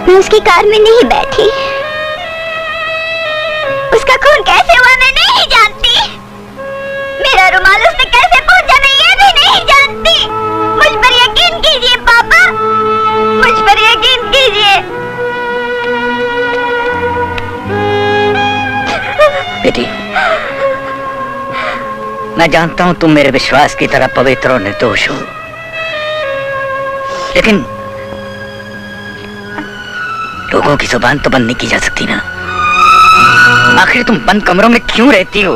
मैं उसकी कार में नहीं बैठी, उसका खून कैसे हुआ मैं नहीं जानती, मेरा रुमाल उसने कैसे पहुंचा मैं ये भी नहीं जानती। मुझ पर यकीन कीजिए पापा, मुझ पर मैं जानता हूं तुम मेरे विश्वास की तरह पवित्र और निर्दोष हो, लेकिन लोगों की जुबान तो बंद नहीं की जा सकती ना। आखिर तुम बंद कमरों में क्यों रहती हो?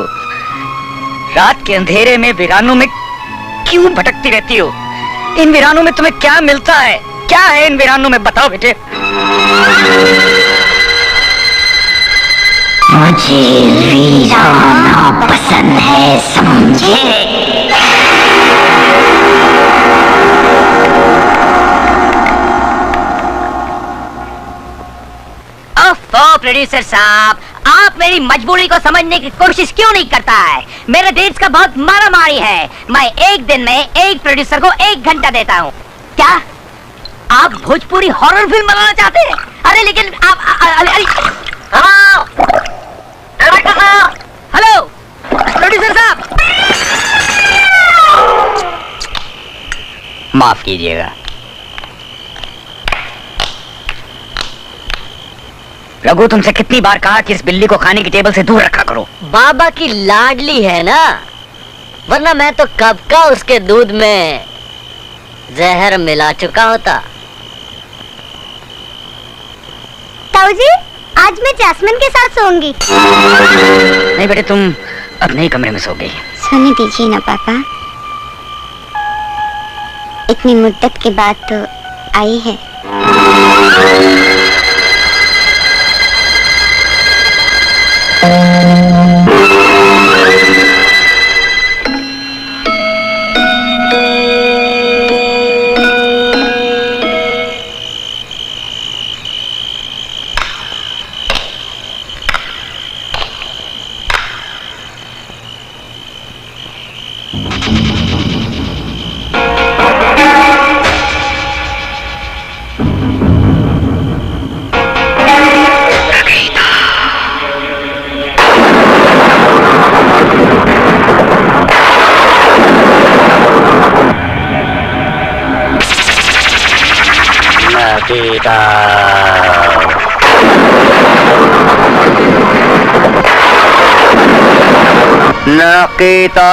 रात के अंधेरे में वीरानों में क्यों भटकती रहती हो? इन वीरानों में तुम्हें क्या मिलता है? क्या है इन वीरानों में, बताओ बेटे। मुझे वीराना पसंद है, समझे? प्रोड्यूसर साहब, आप मेरी मजबूरी को समझने की कोशिश क्यों नहीं करता है? मेरे डेट्स का बहुत मारामारी है। मैं एक दिन में एक प्रोड्यूसर को 1 घंटा देता हूँ। क्या आप भोजपुरी हॉरर फिल्म बनाना चाहते हैं? अरे लेकिन आप हेलो प्रोड्यूसर साहब, माफ कीजिएगा। रघु, तुमसे कितनी बार कहा कि इस बिल्ली को खाने की टेबल से दूर रखा करो। बाबा की लाडली है ना, वरना मैं तो कब का उसके दूध में जहर मिला चुका होता। ताऊ जी, आज मैं जैस्मिन के साथ सोऊंगी। नहीं बेटे, तुम अपने ही कमरे में सोगी। सोने दीजिए ना पापा, इतनी मुद्दत के बाद तो आई है। नकीता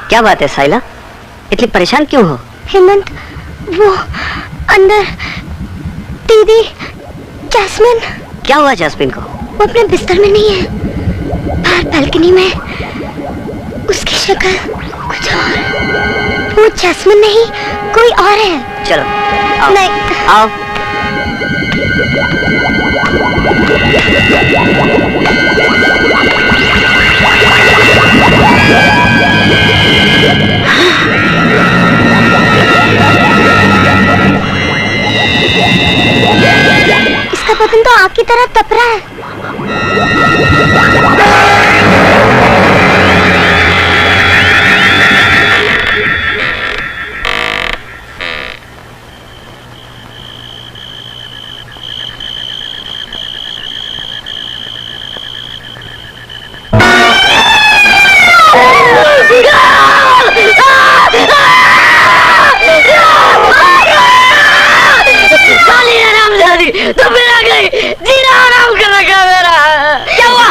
क्या बात है साइला, इतनी परेशान क्यों हो? हेमंत, वो अंदर दीदी जैस्मिन। क्या हुआ जैस्मिन को? वो अपने बिस्तर में नहीं है, बाहर बालकनी में। उसकी शक्ल कुछ और। वो जैस्मिन नहीं, कोई और है। चलो आओ। नहीं। आओ। इसका बदन तो आग की तरह तप रहा है। तो मेरा गई जीना आराम कर रखा मेरा। क्या हुआ?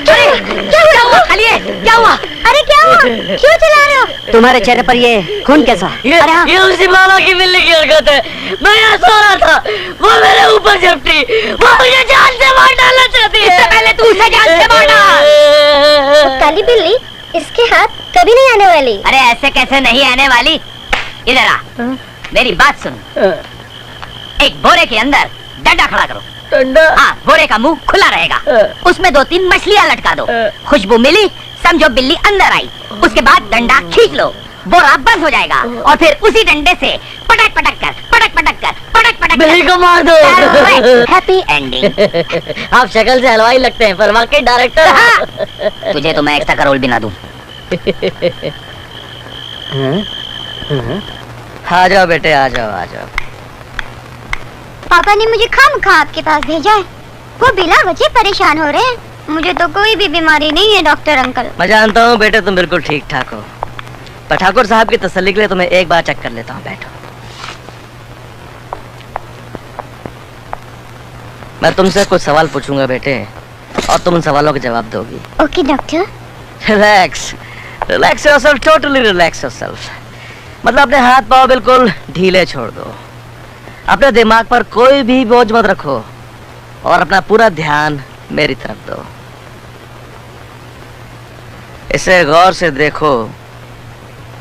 अरे क्या हुआ? खाली है, क्या हुआ? अरे क्या हुआ? क्यों चिल्ला रहे हो? तुम्हारे चेहरे पर ये खून कैसा? ये उसी बाबा की बिल्ली की हरकत है। मैं यहाँ सो रहा था, वो मेरे ऊपर झपटी, वो मुझे जान से मार डालना चाहती है। पहले तू उसे जान से मार डाल। काली बिल्ली, इसके हाथ कभी नहीं आने वाली। अरे ऐसे कैसे नहीं आने वाली? इधर आ, मेरी बात सुन। एक बोरे के अंदर डंडा खड़ा करो। हाँ, बोरे का मुंह खुला रहेगा, उसमें 2-3 मछलियाँ लटका दो। खुशबू मिली, समझो बिल्ली अंदर आई। उसके बाद डंडा खींच लो, बोरा बंद हो जाएगा और फिर उसी डंडे से पटक पटक कर बिल्ली को मार दो। Happy ending. आप शक्ल से हलवाई लगते हैं पर वाकई डायरेक्टर। तुझे तो मैं एक्स्ट्रा का रोल भी ना दूं। आ जाओ बेटे, आ जाओ आ जाओ। पापा ने मुझे खामखा आपके पास भेजा है। वो बिना वजह परेशान हो रहे हैं। मुझे तो कोई भी बीमारी नहीं है डॉक्टर अंकल। मैं जानता हूँ बेटे, तुम बिल्कुल ठीक ठाक हो, पर ठाकुर साहब की तसल्ली के लिए तुम्हें एक बार चेक कर लेता हूँ। बैठो। मैं तुमसे कुछ सवाल पूछूंगा बेटे, और तुम उन सवालों के जवाब दोगी। Okay doctor. Relax, relax yourself, totally relax yourself. मतलब अपने हाथ पांव बिल्कुल ढीले छोड़ दो, अपने दिमाग पर कोई भी बोझ मत रखो, और अपना पूरा ध्यान मेरी तरफ दो। इसे गौर से देखो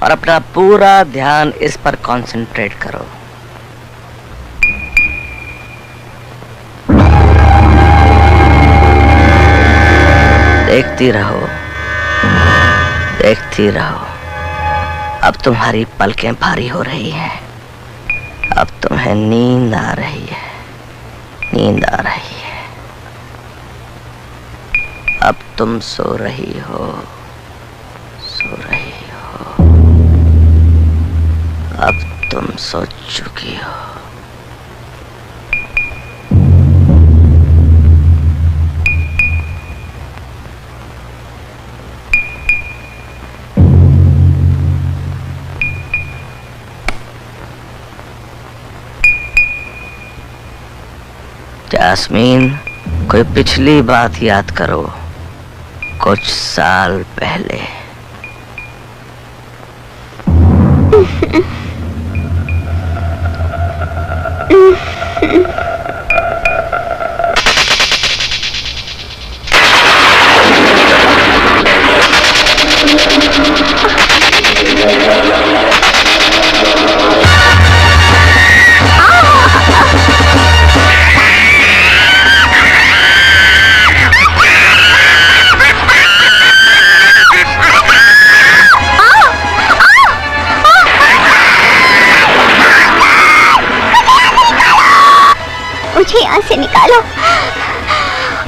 और अपना पूरा ध्यान इस पर कंसंट्रेट करो। देखती रहो, देखती रहो। अब तुम्हारी पलकें भारी हो रही हैं, अब तुम्हें नींद आ रही है, नींद आ रही है। अब तुम सो रही हो, सो रही हो। अब तुम सो चुकी हो। जास्मीन, कोई पिछली बात याद करो, कुछ साल पहले। मुझे यहाँ से निकालो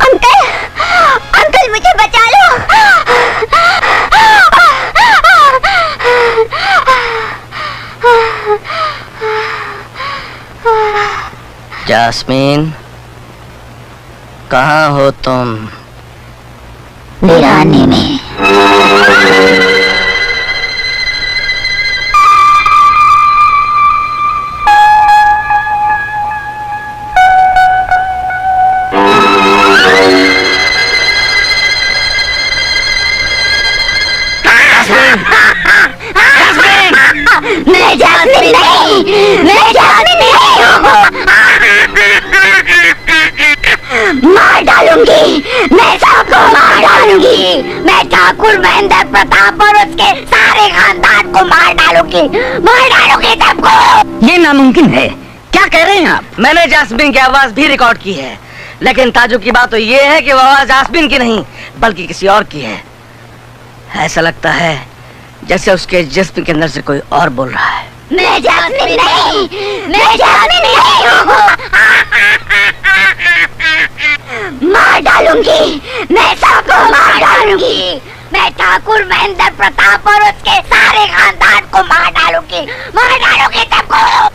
अंकल, अंकल मुझे बचा लो। जास्मीन, कहाँ हो तुम? वीराने में। मैं जास्मिन नहीं, मैं जास्मिन नहीं हूँ। मार डालूंगी, मैं सबको मार डालूंगी। मैं ठाकुर महेंद्र प्रताप और उसके सारे खानदान को मार डालूंगी सबको। ये नामुमकिन है, क्या कह रहे हैं आप? मैंने जास्मीन की आवाज भी रिकॉर्ड की है, लेकिन ताजुब की बात तो ये है कि वो आवाज जास्मीन की नहीं बल्कि किसी और की है। ऐसा लगता है जैसे उसके जिस्म के अंदर से कोई और बोल रहा है। मैं जास्मिन नहीं, मैं जास्मिन नहीं हूँ। मार डालूंगी, मैं सबको मार डालूंगी। मैं ठाकुर महेंद्र प्रताप और उसके सारे खानदान को मार डालूंगी सबको।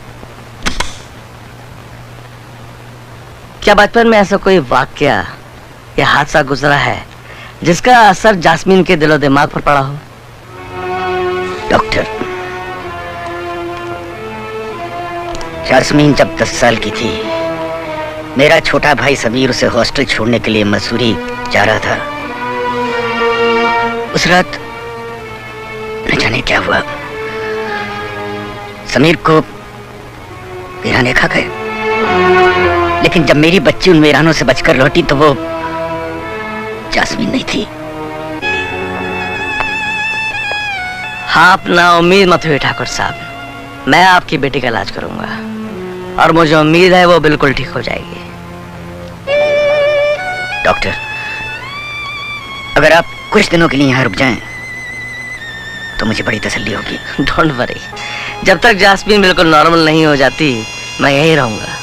क्या बचपन में ऐसा कोई वाकया या हादसा गुजरा है जिसका असर जास्मीन के दिलो दिमाग पर पड़ा हो? डॉक्टर, जास्मीन जब 10 साल की थी, मेरा छोटा भाई समीर उसे हॉस्टल छोड़ने के लिए मसूरी जा रहा था। उस रात जाने क्या हुआ। समीर को वीराने खा गए, लेकिन जब मेरी बच्ची उन वीरानों से बचकर लौटी तो वो जास्मीन नहीं थी। हाँ, अपना उम्मीद मत हुई ठाकुर साहब, मैं आपकी बेटी का इलाज करूंगा और मुझे उम्मीद है वो बिल्कुल ठीक हो जाएगी। डॉक्टर, अगर आप कुछ दिनों के लिए यहाँ रुक जाएं तो मुझे बड़ी तसल्ली होगी। डोंट वरी, जब तक जास्मीन बिल्कुल नॉर्मल नहीं हो जाती मैं यही रहूंगा।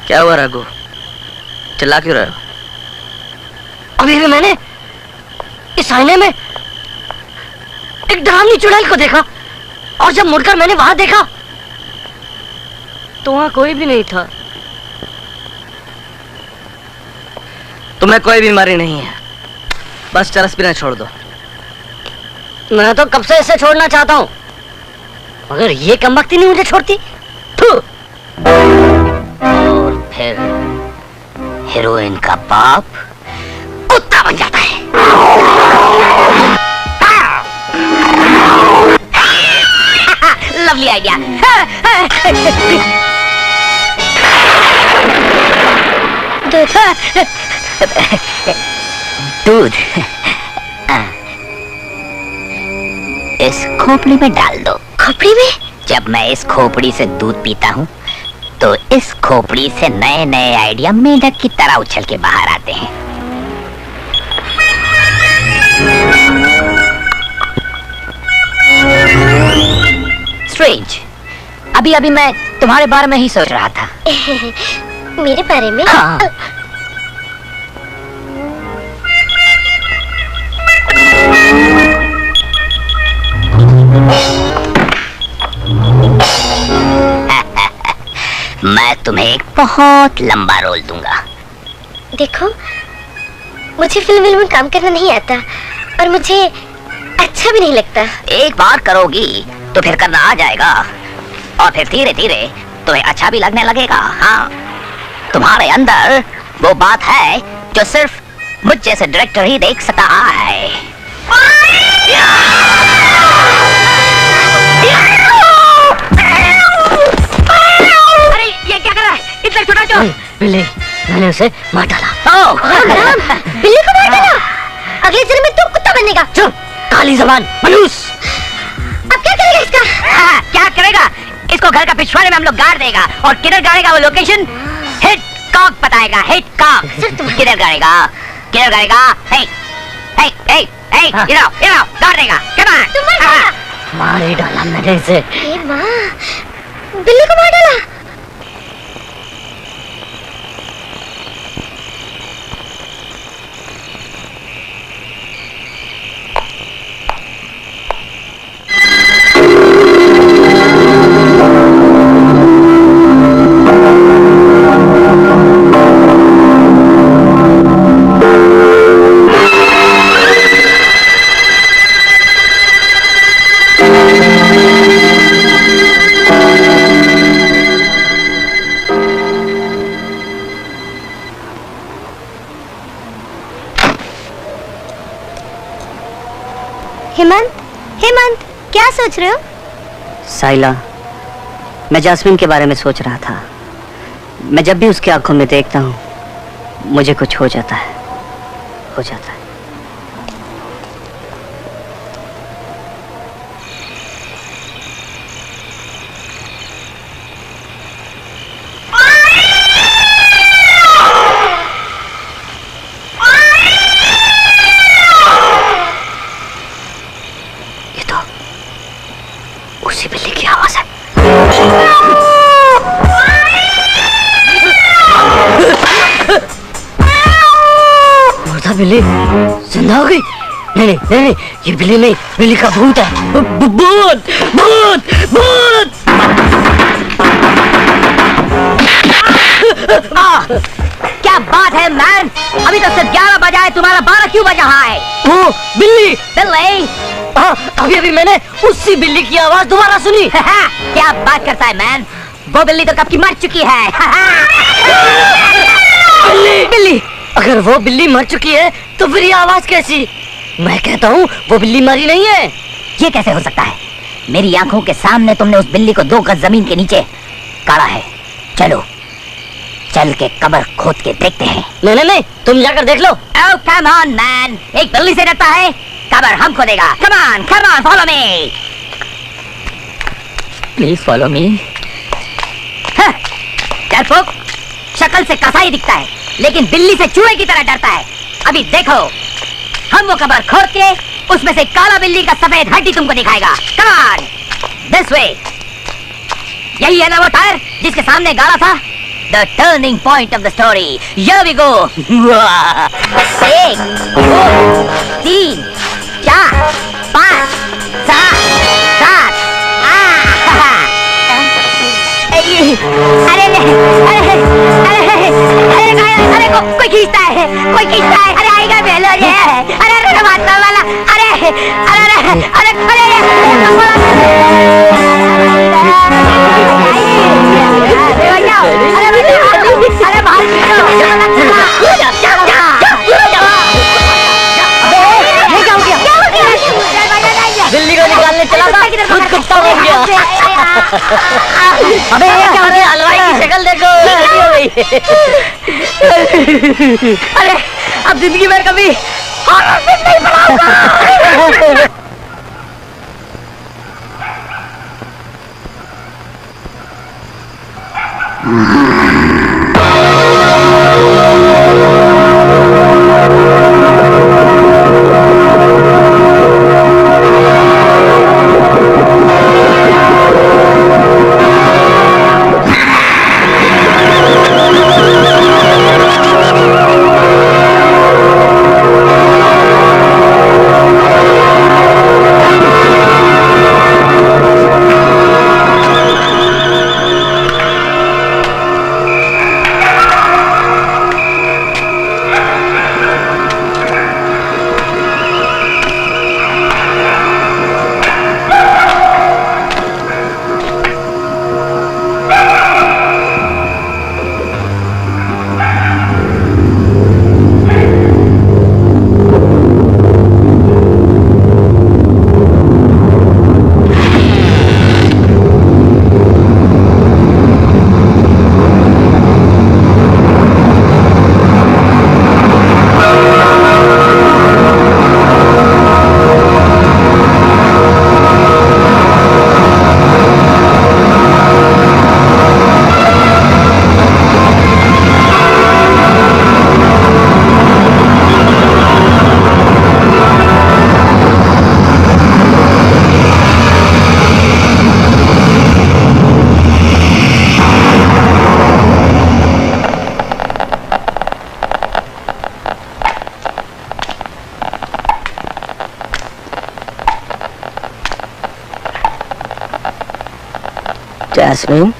क्या हुआ रघु, चिल्ला क्यों रहे हो? अभी भी मैंने इस आईने में एक डरावनी चुड़ैल को देखा, और जब मुड़कर मैंने वहां देखा तो वहां कोई भी नहीं था। तुम्हें कोई बीमारी नहीं है, बस चरस पीना छोड़ दो। मैं तो कब से इसे छोड़ना चाहता हूँ, मगर ये कमबख्ती नहीं मुझे छोड़ती। और फिर हीरोइन का बाप कुत्ता बन जाता है। Lovely idea. दूध इस खोपड़ी में डाल दो। खोपड़ी में? जब मैं इस खोपड़ी से दूध पीता हूँ तो इस खोपड़ी से नए नए आइडिया मेंढक की तरह उछल के बाहर आते हैं। स्ट्रेंज, अभी अभी मैं तुम्हारे बारे में ही सोच रहा था। मेरे बारे में? हाँ। मैं तुम्हें एक बहुत लंबा रोल दूंगा। देखो, मुझे फिल्म में काम करना नहीं आता और मुझे अच्छा भी नहीं लगता। एक बार करोगी तो फिर करना आ जाएगा, और फिर धीरे धीरे तुम्हें अच्छा भी लगने लगेगा। हाँ, तुम्हारे अंदर वो बात है जो सिर्फ मुझ जैसे डायरेक्टर ही देख सकता है। अरे ये क्या कर रहा है? इतना छोटा क्यों? बिल्ली, मैंने उसे मार डाला। बिल्ली को मार डाला? अगले जन्म में तू कुत्ता बनेगा। चुप, काली जबान मनूस। अब क्या करेगा इसका? हाँ, क्या करेगा? इसको घर का पिछवाड़े में हम लोग गाड़ देगा, और किधर गाड़ेगा वो लोकेशन हिट कॉक बताएगा। हिट कॉक किधर गाड़ेगा? किधर गाड़ेगा? हे हे हे हे, इधर गाड़ देगा। कम ऑन, तुम मर जाएगा। मार ही डाला मैंने इसे। हे माँ, बिल्ली को मार डाला। हेमंत, हेमंत, क्या सोच रहे हो? साइला, मैं जास्मिन के बारे में सोच रहा था। मैं जब भी उसकी आंखों में देखता हूँ मुझे कुछ हो जाता है, हो जाता है। ये तो उसी बिल्ली की आवाज है। माता बिल्ली जिंदा हो गई? नहीं नहीं नहीं नहीं, ये बिल्ली नहीं, बिल्ली का भूत है। भूत भूत भूत। क्या बात है मैन, अभी तक सिर्फ 11 बजा है, तुम्हारा 12 क्यों बजा है? वो बिल्ली बिल्ली? हाँ, अभी अभी मैंने उसी बिल्ली की आवाज दोबारा सुनी। क्या बात करता है मैन, वो बिल्ली तो कब की मर चुकी है। बिल्ली बिल्ली, अगर वो बिल्ली मर चुकी है तो फिर ये आवाज कैसी? मैं कहता हूँ वो बिल्ली मरी नहीं है। ये कैसे हो सकता है? मेरी आंखों के सामने तुमने उस बिल्ली को 2 गज जमीन के नीचे काढ़ा है। चलो चल के कब्र खोद के देखते हैं। नहीं नहीं नहीं, तुम जाकर देख लो। Oh come on man, एक बिल्ली से डरता है, कब्र हम खोदेगा। Come on follow me, please follow me. डरपोक, शक्ल से कसाई दिखता है लेकिन बिल्ली से चूहे की तरह डरता है। अभी देखो, हम वो कब्र खोद के उसमें से काला बिल्ली का सफेद हड्डी तुमको दिखाएगा। Come on, this way। यही है ना वो टायर जिसके सामने गाड़ा था? The turning point of the story. Here we go. 1 2 3 4 5 6 7। अरे कोई खींचता है, कोई खींचता है। अरे आएगा बेलो ये। अरे माता वाला। अरे अरे अरे बिल्ली को निकालने चला था, खुद कुत्ता हो गया। अबे ये क्या हो गया? हलवाई की शक्ल देखो। अरे अब जिंदगी में कभी हॉरर फिल्म नहीं बनाऊंगा। जैस्मिन,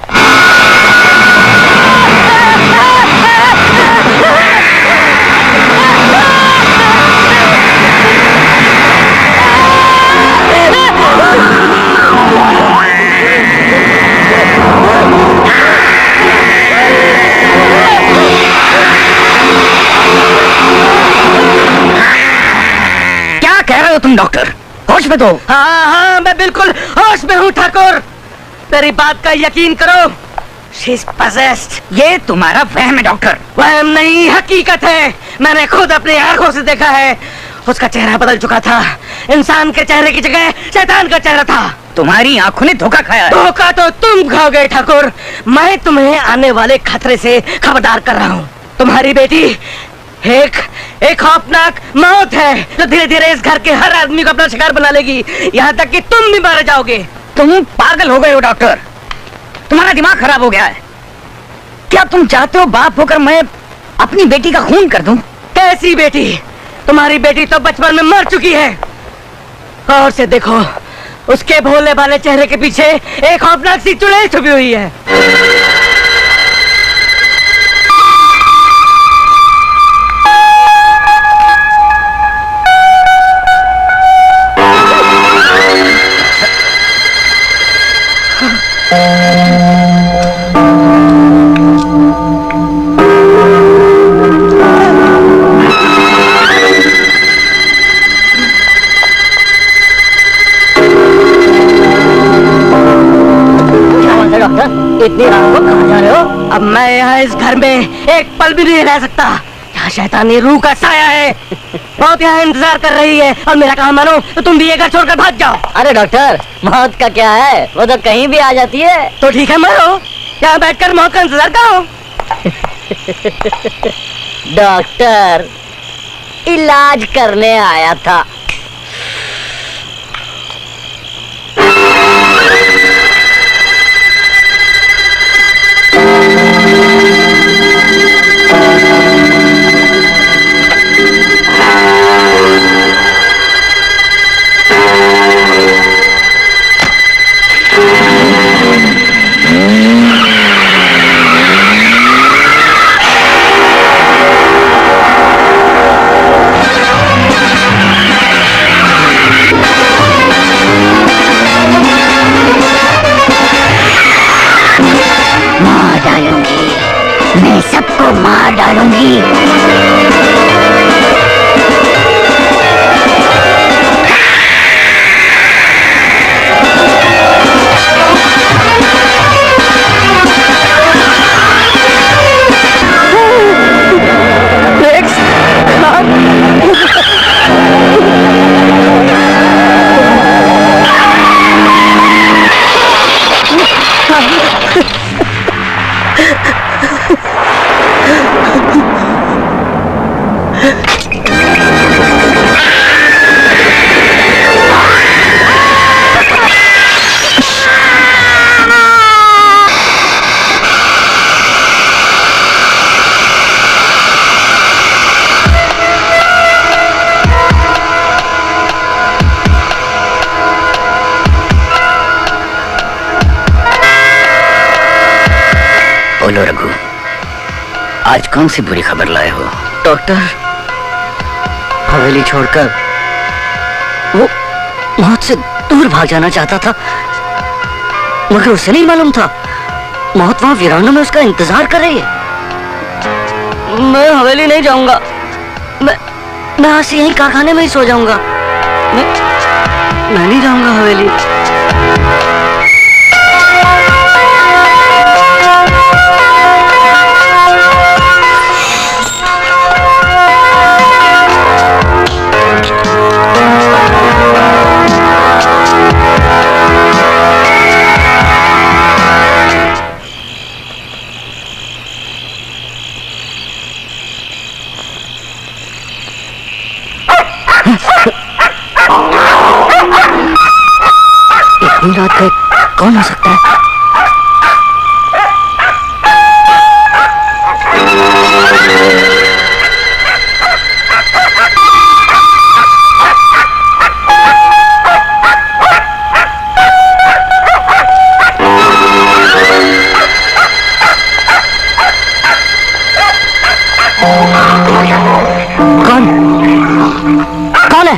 क्या कह रहे हो तुम डॉक्टर? होश में तो? हाँ हाँ, मैं बिल्कुल होश में हूँ ठाकुर। मेरी बात का यकीन करो, She's possessed। ये तुम्हारा वहम है डॉक्टर। वहम नहीं, हकीकत है। मैंने खुद अपनी आंखों से देखा है। उसका चेहरा बदल चुका था। इंसान के चेहरे की जगह शैतान का चेहरा था। तुम्हारी आंखों ने धोखा खाया है। धोखा तो तुम खाओगे ठाकुर। मैं तुम्हें आने वाले खतरे से खबरदार कर रहा हूँ। तुम्हारी बेटी एक खौफनाक मौत है जो धीरे धीरे इस घर के हर आदमी को अपना शिकार बना लेगी, यहाँ तक कि तुम भी मारे जाओगे। तुम पागल हो गए हो डॉक्टर, तुम्हारा दिमाग खराब हो गया है। क्या तुम चाहते हो बाप होकर मैं अपनी बेटी का खून कर दूं? कैसी बेटी? तुम्हारी बेटी तो बचपन में मर चुकी है। और से देखो, उसके भोले भाले चेहरे के पीछे एक खौफनाक सी चुड़ैल छुपी हुई है। इतनी रात को कहाँ जा रहे हो? अब मैं यहाँ इस घर में एक पल भी नहीं रह सकता। यहाँ शैतानी रूह का साया है, बहुत यहाँ इंतजार कर रही है। और मेरा कहा मानो तो तुम भी ये घर छोड़कर भाग जाओ। अरे डॉक्टर, मौत का क्या है, वो तो कहीं भी आ जाती है। तो ठीक है, मरो, यहाँ बैठकर मौत का इंतजार करो। डॉक्टर, इलाज करने आया था। मैं सबको मार डालूंगी। बोलो रघु, आज कौन सी बुरी खबर लाए हो? डॉक्टर, हवेली छोड़कर वो मौत से दूर भाग जाना चाहता था, मगर उसे नहीं मालूम था मौत वहां वीरानों में उसका इंतजार कर रही है। मैं हवेली नहीं जाऊंगा, मैं आज से यहीं कारखाने में ही सो जाऊंगा। मैं नहीं जाऊंगा हवेली। इतनी रात का कौन हो सकता है? कौन कौन है?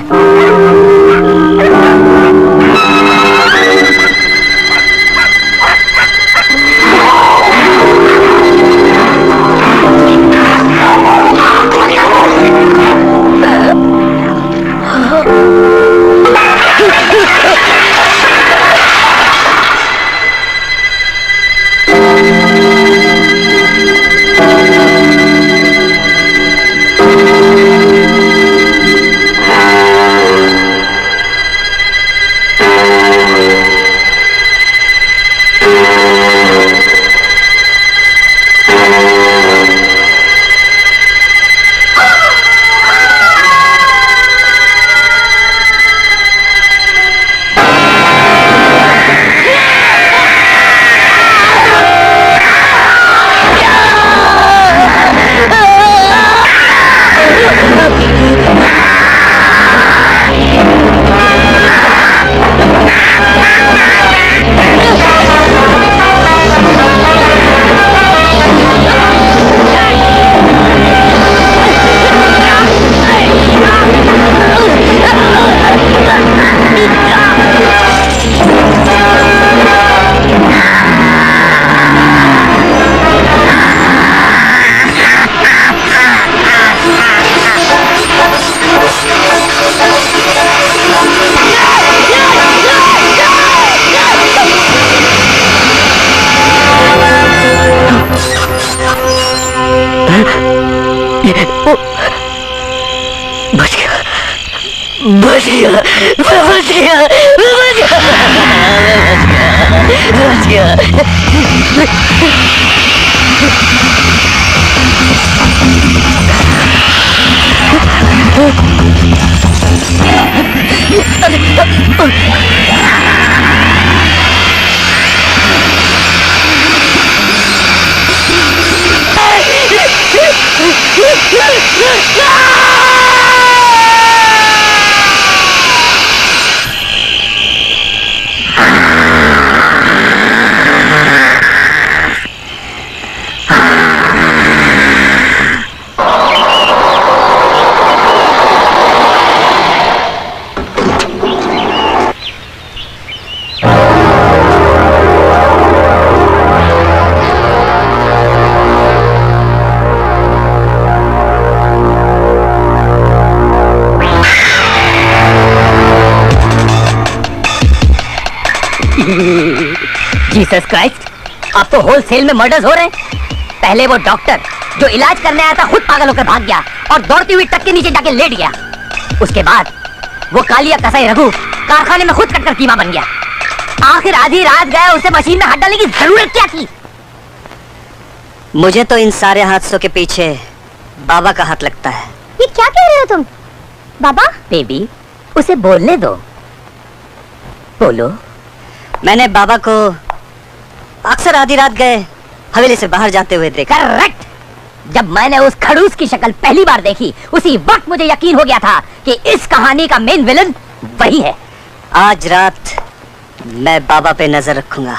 बच गया, बच गया, बच गया, बच गया, बच गया। जीसस क्राइस्ट, अब तो होलसेल में मर्डर्स हो रहे हैं। पहले वो डॉक्टर जो इलाज करने आया था खुद पागल होकर भाग गया और दौड़ती हुई ट्रक के नीचे जाके लेट गया। उसके बाद वो कालिया कसाई रघु कारखाने में खुद कटकर कीमा बन गया। आखिर आधी रात गए उसे मशीन में हाथ डालने की जरूरत क्या थी? मुझे तो इन सारे हादसों के पीछे बाबा का हाथ लगता है। ये क्या कह रहे हो तुम? बाबा? बेबी, उसे बोलने दो। बोलो। मैंने बाबा को अक्सर आधी रात गए हवेली से बाहर जाते हुए देखा। करेक्ट। जब मैंने उस खड़ूस की शक्ल पहली बार देखी उसी वक्त मुझे यकीन हो गया था कि इस कहानी का मेन विलन वही है। आज रात मैं बाबा पे नजर रखूंगा।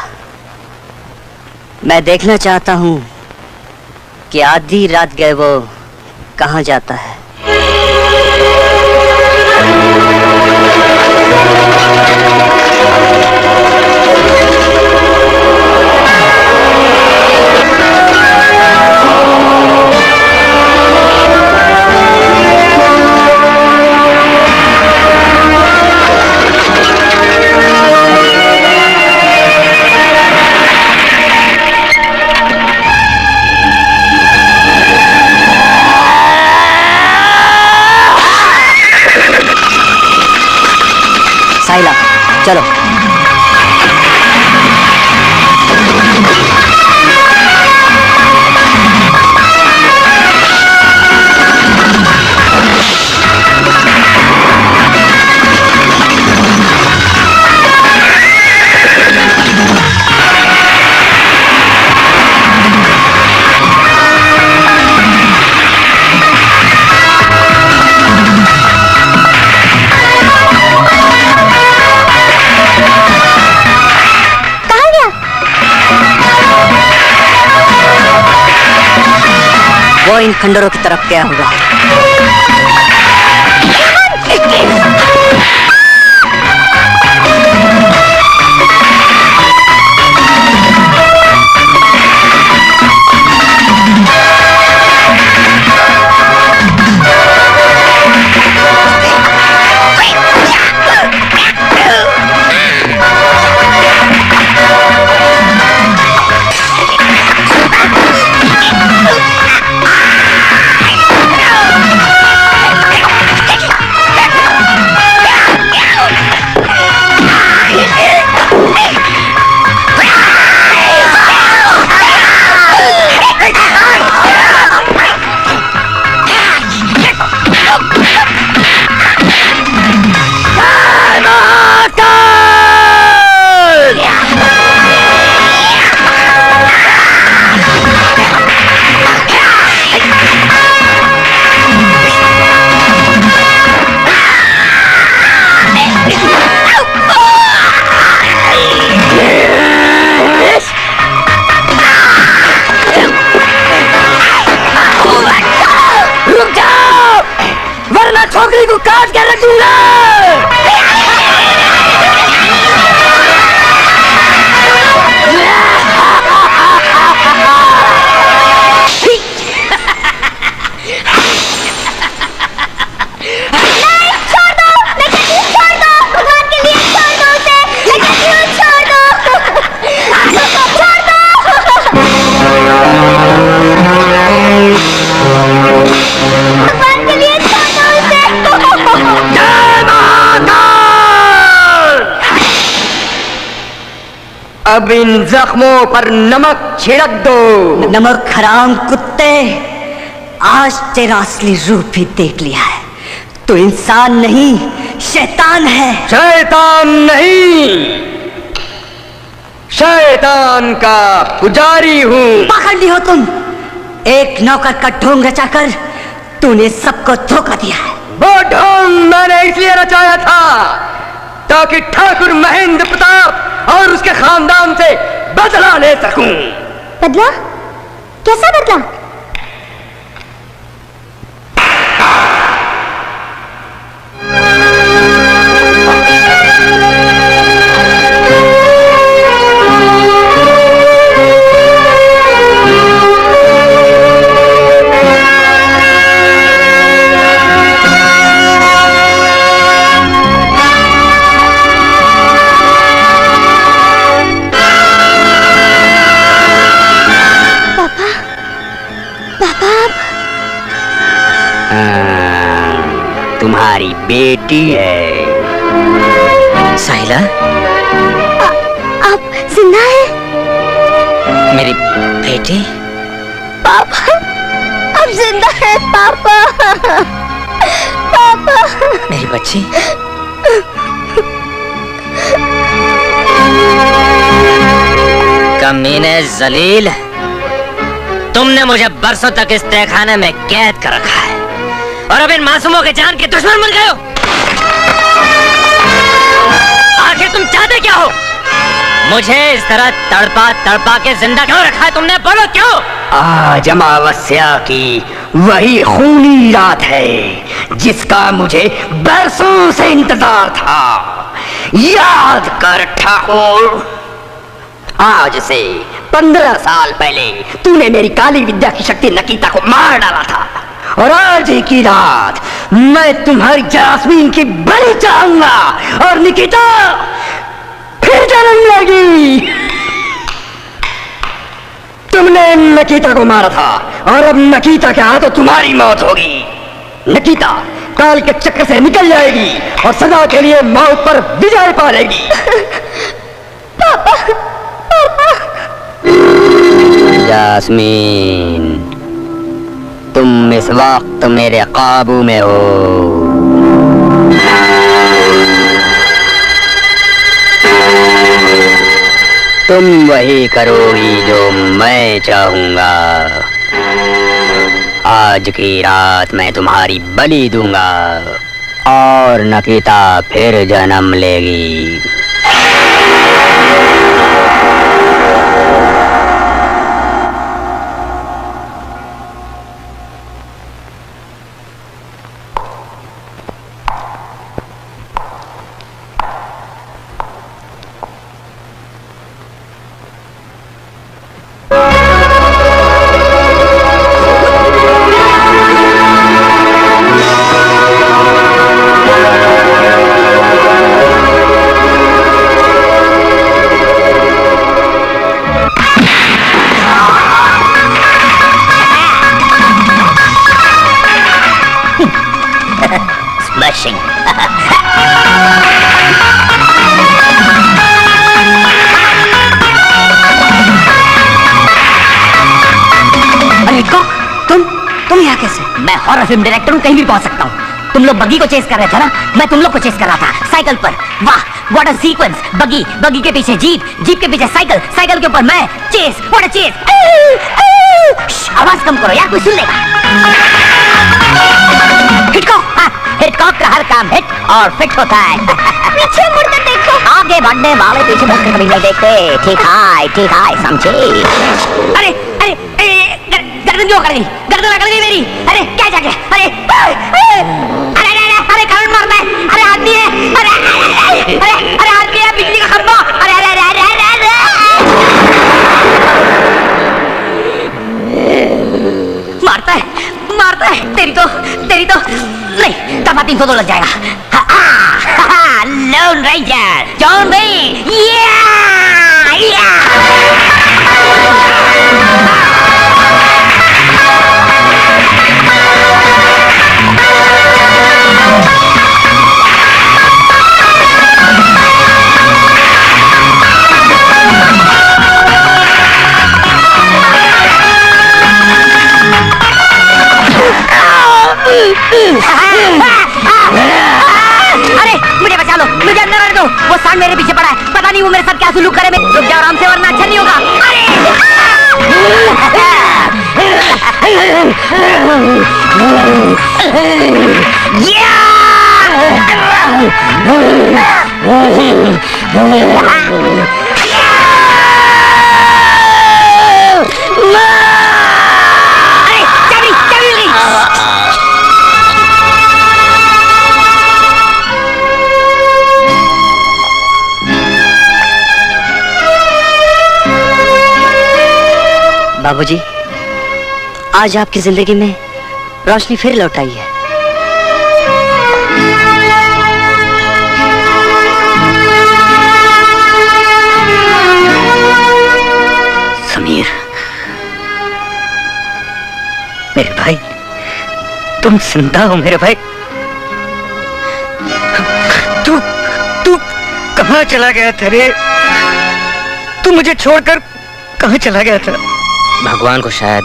मैं देखना चाहता हूँ कि आधी रात गए वो कहाँ जाता है। साहिला, चलो। वो इन खंडरों की तरफ गया होगा। छोकरी को काट के रख दूंगा। छोड़ दो। अब इन जख्मों पर नमक छिड़क दो। नमक हराम कुत्ते, आज तेरा असली रूप भी देख लिया है। तो इंसान नहीं, शैतान है। शैतान नहीं, शैतान का पुजारी हूँ। पाखंडी हो तुम। एक नौकर का ढोंग रचाकर तूने सबको धोखा दिया है। वो ढोंग मैंने इसलिए रचाया था ताकि ठाकुर महेंद्र प्रताप और उसके खानदान से बदला ले सकूं। बदला? कैसा बदला? तुम्हारी बेटी है। साहिला, आप जिंदा हैं? मेरी बेटी? पापा, आप जिंदा हैं पापा। पापा, मेरी बच्ची। कमीने जलील, तुमने मुझे बरसों तक इस तहखाने में कैद कर रखा है और अब इन मासूमों के जान के दुश्मन बन गए हो। आखिर तुम चाहते क्या हो? मुझे इस तरह तड़पा तड़पा के जिंदा क्यों रखा है तुमने? बोलो क्यों? आज अमावस्या की वही खूनी रात है जिसका मुझे बरसों से इंतजार था। याद कर ठाकुर, आज से 15 साल पहले तूने मेरी काली विद्या की शक्ति नकीता को मार डाला था और आज ही की रात मैं तुम्हारी जास्मीन की बलि चाहूंगा और निकिता फिर जन्म लेगी। तुमने नकीता को मारा था और अब नकीता के हाथों तुम्हारी मौत होगी। नकीता काल के चक्कर से निकल जाएगी और सदा के लिए मौत पर विजय पा लेगी। पापा, पापा। जास्मीन, तुम इस वक्त मेरे काबू में हो। तुम वही करोगी जो मैं चाहूंगा। आज की रात मैं तुम्हारी बलि दूंगा और नकीता फिर जन्म लेगी। Smashing. अरे तुम यहाँ कैसे? मैं हॉरर फिल्म डायरेक्टर हूँ, कहीं भी पहुँच सकता हूँ। तुम लोग बग्गी को चेस कर रहे थे ना? मैं तुम लोग को चेस कर रहा था साइकिल पर। वाह, व्हाट अ सीक्वेंस! बग्गी के पीछे जीप के पीछे साइकिल के ऊपर मैं। Chase, what a chase! आवाज कम करो यार, कोई सुन लेगा। हिटकॉक का हर काम हिट और फिट होता है। पीछे मुड़कर देखो। आगे बढ़ने वाले पीछे मुड़कर कभी नहीं देखते। ठीक है, समझे? अरे गर्दन क्यों कर गई? गर्दन अकड़ गई मेरी। अरे क्या जाके? अरे करंट मारता है। अरे आदमी है। अरे आदमी है, बिजली का खंभा। अरे मारता है। तेरी तो नहीं, तब 302 लग जाएगा। Lone ranger John B. अरे मुझे बचा लो, मुझे अंदर आने दो। वो सांड मेरे पीछे पड़ा है, पता नहीं वो मेरे साथ क्या सुलूक करे। मैं रुक जाओ आराम से, वरना अच्छा नहीं होगा। बाबूजी, आज आपकी जिंदगी में रोशनी फिर लौट आई है। समीर, मेरे भाई, तुम जिंदा हो मेरे भाई। तू तू कहाँ चला गया था रे? तू मुझे छोड़कर कहाँ चला गया था? भगवान को शायद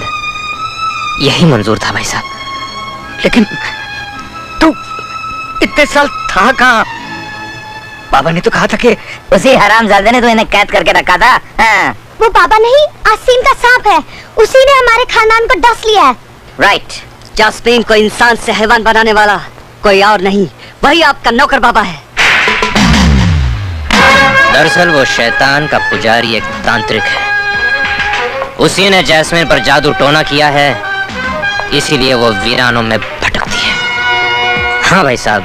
यही मंजूर था भाई साहब। लेकिन तू इतने साल था कहाँ? बाबा ने तो कहा था कि उसी हरामजादे ने तो इन्हें कैद करके रखा था। हाँ। वो बाबा नहीं, आसीम का सांप है। उसी ने हमारे खानदान को डस लिया है। राइट, जास्मीन को इंसान से हैवान बनाने वाला कोई और नहीं, वही आपका नौकर बाबा है। दरअसल वो शैतान का पुजारी एक तांत्रिक है। उसी ने जैस्मिन पर जादू टोना किया है, इसीलिए वो वीरानों में भटकती है। हाँ भाई साहब,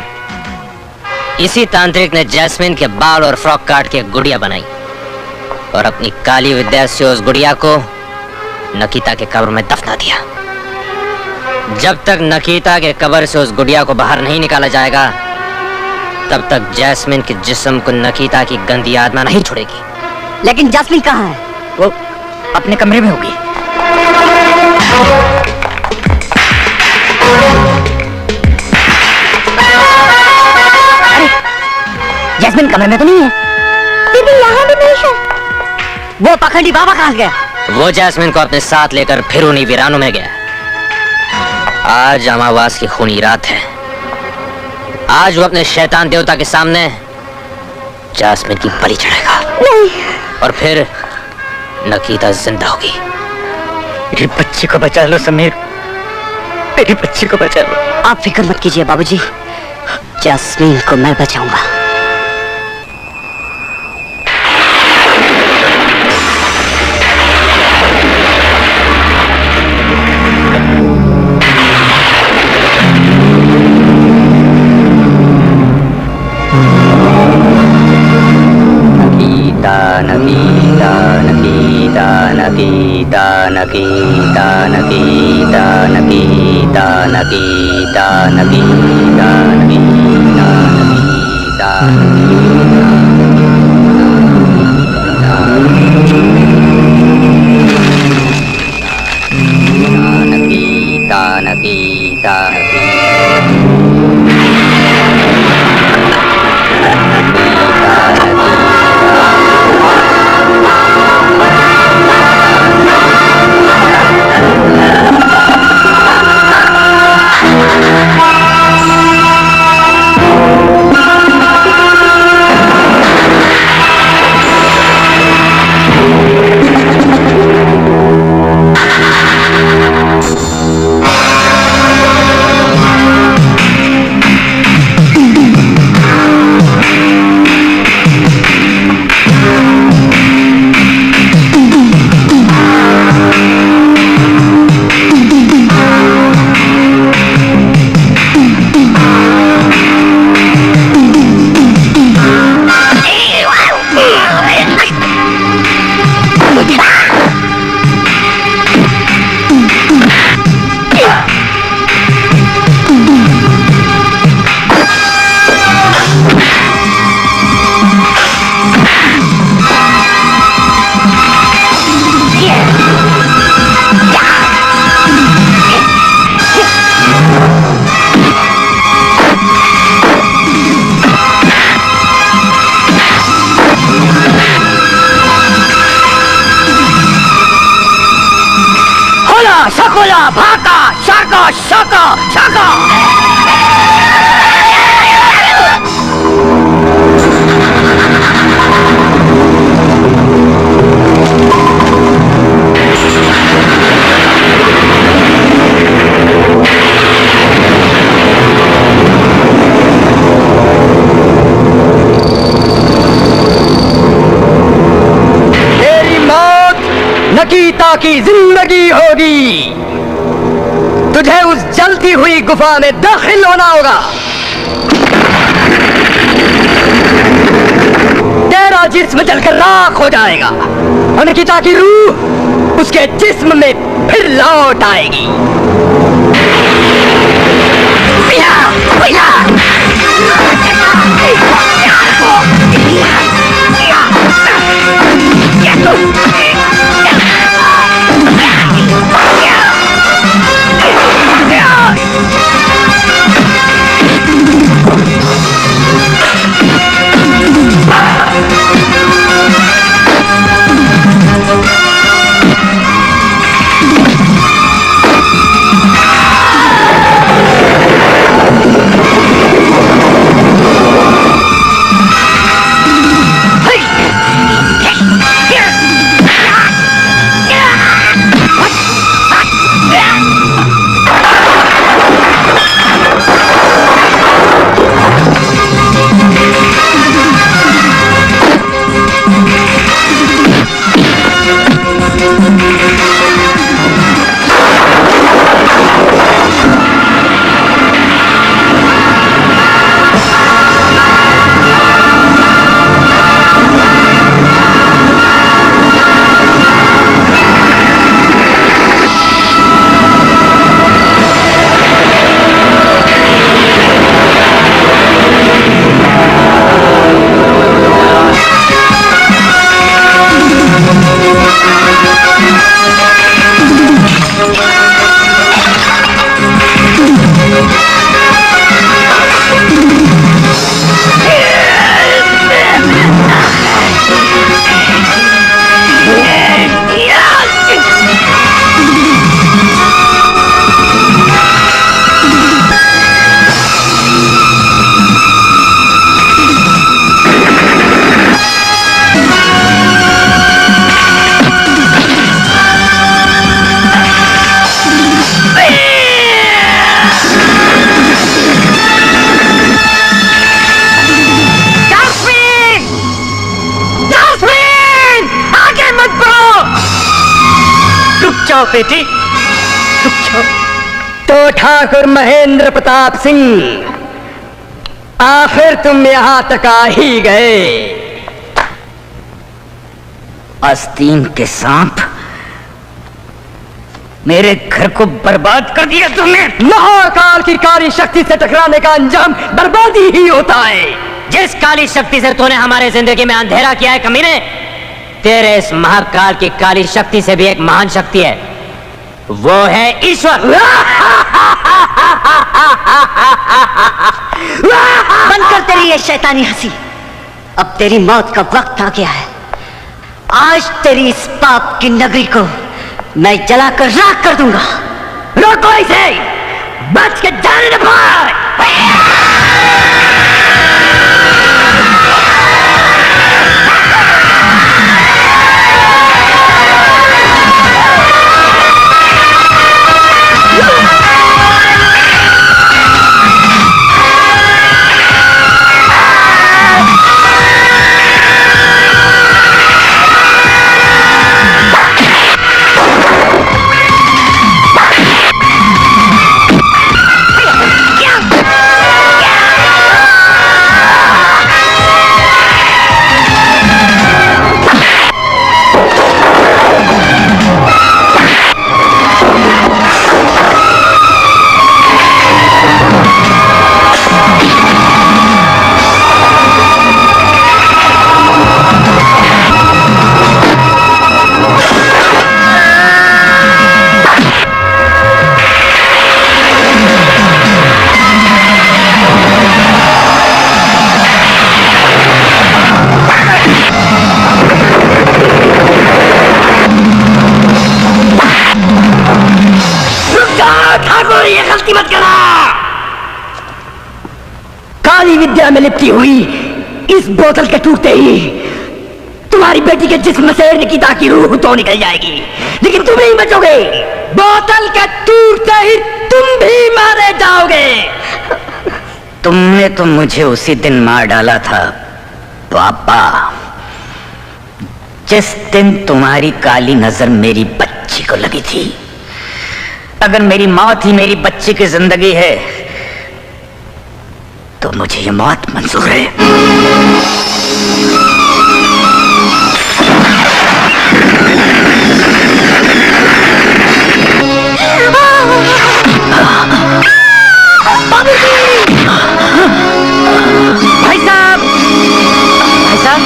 इसी तांत्रिक ने जैस्मिन के बाल और फ्रॉक काट के गुड़िया बनाई और अपनी काली विद्या से उस गुड़िया को नकीता के कब्र में दफना दिया। जब तक नकीता के कब्र से उस गुड़िया को बाहर नहीं निकाला जाएगा, तब तक जैस्मिन के जिस्म को नकीता की गंदी आत्मा नहीं छोड़ेगी। लेकिन जास्मीन कहाँ है? वो अपने कमरे में होगी। अरे, जैस्मिन कमरे में तो नहीं है। दीदी यहाँ भी नहीं है। वो पखंडी बाबा कहाँ गया? वो जैस्मिन को अपने साथ लेकर फिर उन्हीं वीरानों में गया। आज अमावास की खूनी रात है। आज वो अपने शैतान देवता के सामने जैस्मिन की बलि चढ़ेगा। नहीं। और फिर नकीता जिंदा होगी। मेरी बच्ची को बचा लो समीर, मेरी बच्ची को बचा लो। आप फिक्र मत कीजिए बाबूजी, जैस्मीन को मैं बचाऊंगा। नकीता नकीता नकीता नकीता नकीता नकीता नकीता नकीता नकीता नकीता नकीता शकुला भाका शाका शाका शाका। नकीता की जिंदगी होगी। तुझे उस जलती हुई गुफा में दाखिल होना होगा। तेरा जिस्म जलकर राख हो जाएगा और नकीता की रूह उसके जिस्म में फिर लौट आएगी। बेटी रुक जाओ। तो ठाकुर महेंद्र प्रताप सिंह, आखिर तुम यहां तक आ ही गए। आस्तीन के सांप, मेरे घर को बर्बाद कर दिया तुमने। महाकाल की काली शक्ति से टकराने का अंजाम बर्बादी ही होता है। जिस काली शक्ति से तूने हमारे जिंदगी में अंधेरा किया है कमीने, तेरे इस महाकाल की काली शक्ति से भी एक महान शक्ति है, वो है ईश्वर। बंद कर तेरी ये शैतानी हंसी। अब तेरी मौत का वक्त आ गया है। आज तेरी इस पाप की नगरी को मैं जलाकर राख कर दूंगा। रोको इसे, बच के जाने न पाए। काली विद्या में लिपटी हुई इस बोतल के टूटते ही तुम्हारी बेटी के जिस्म से निकिता की रूह तो निकल जाएगी, लेकिन तुम नहीं बचोगे। बोतल के टूटते ही तुम भी मारे जाओगे। तुमने तो मुझे उसी दिन मार डाला था पापा, जिस दिन तुम्हारी काली नजर मेरी बच्ची को लगी थी, अगर मेरी मौत ही मेरी बच्ची की जिंदगी है तो मुझे ये मौत मंजूर है। भाई साहब, भाई साहब,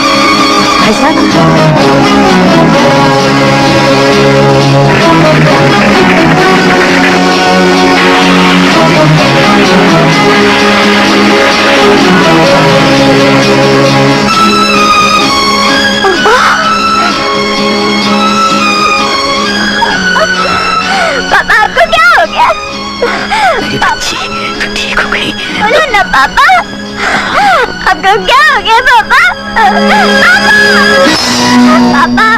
भाई साहब, पापा आपको क्या हो गया? मेरी बच्ची तो ठीक हो गई। बोलो ना पापा, आपको क्या हो गया पापा? पापा, पापा।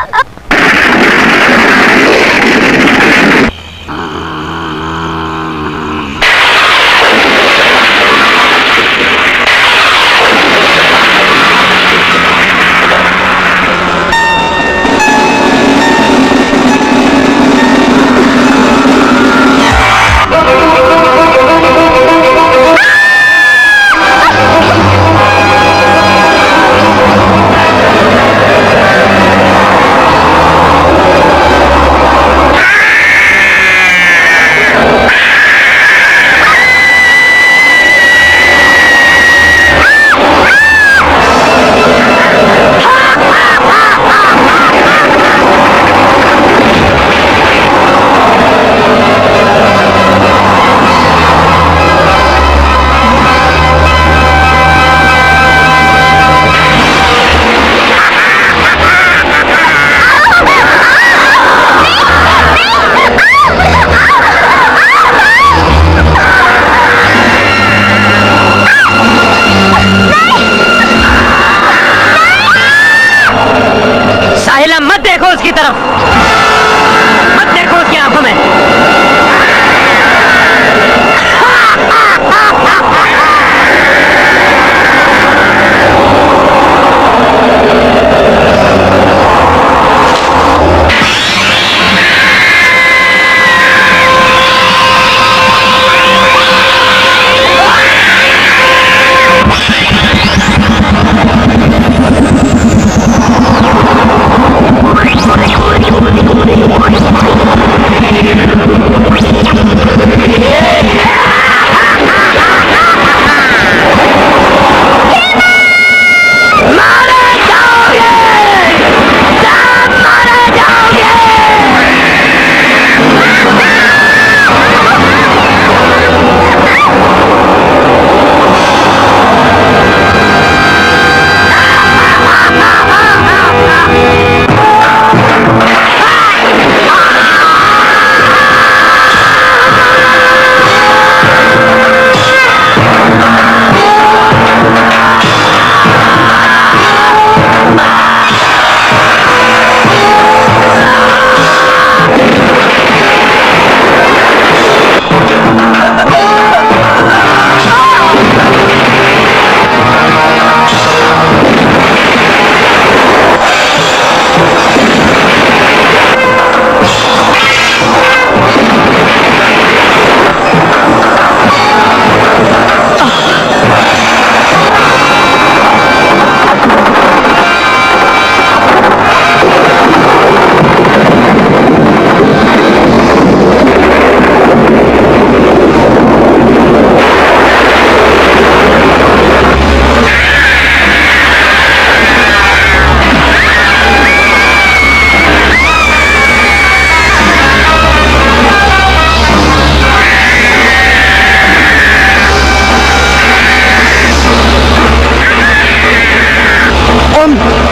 मत देखो उसकी तरफ, मत देखो उसकी आंखों में।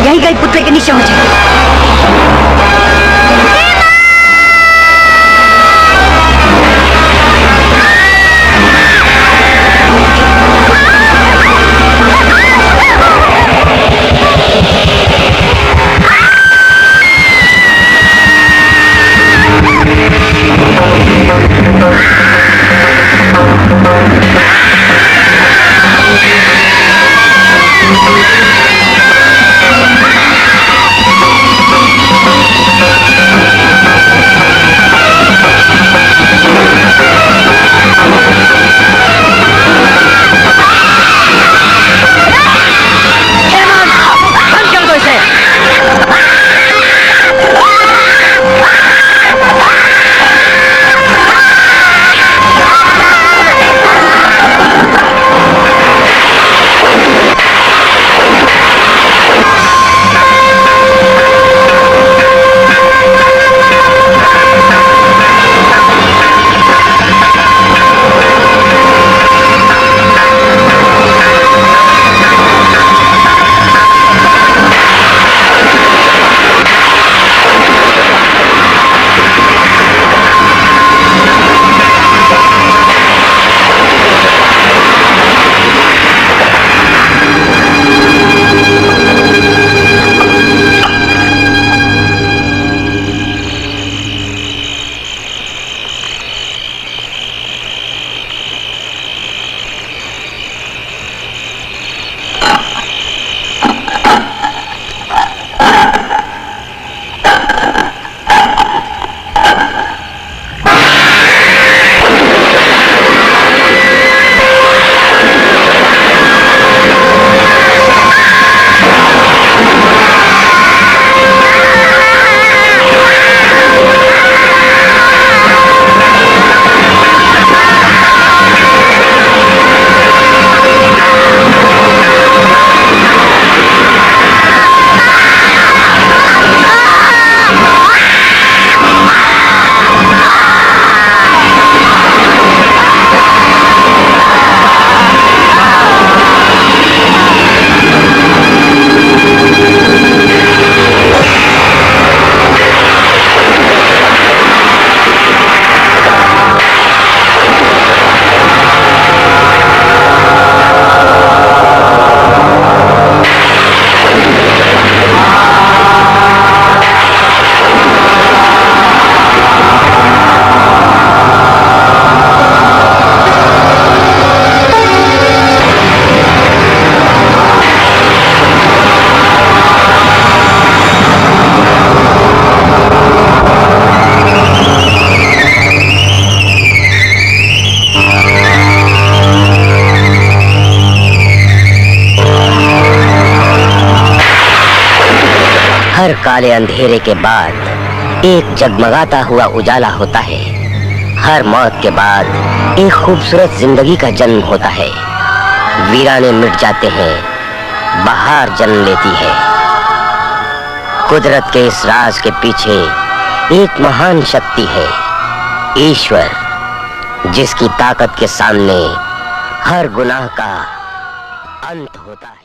यही गई पुत्र के नीचे हो जाए। काले अंधेरे के बाद एक जगमगाता हुआ उजाला होता है। हर मौत के बाद एक खूबसूरत जिंदगी का जन्म होता है। वीराने मिट जाते हैं, बहार जन्म लेती है। कुदरत के इस राज के पीछे एक महान शक्ति है, ईश्वर, जिसकी ताकत के सामने हर गुनाह का अंत होता है।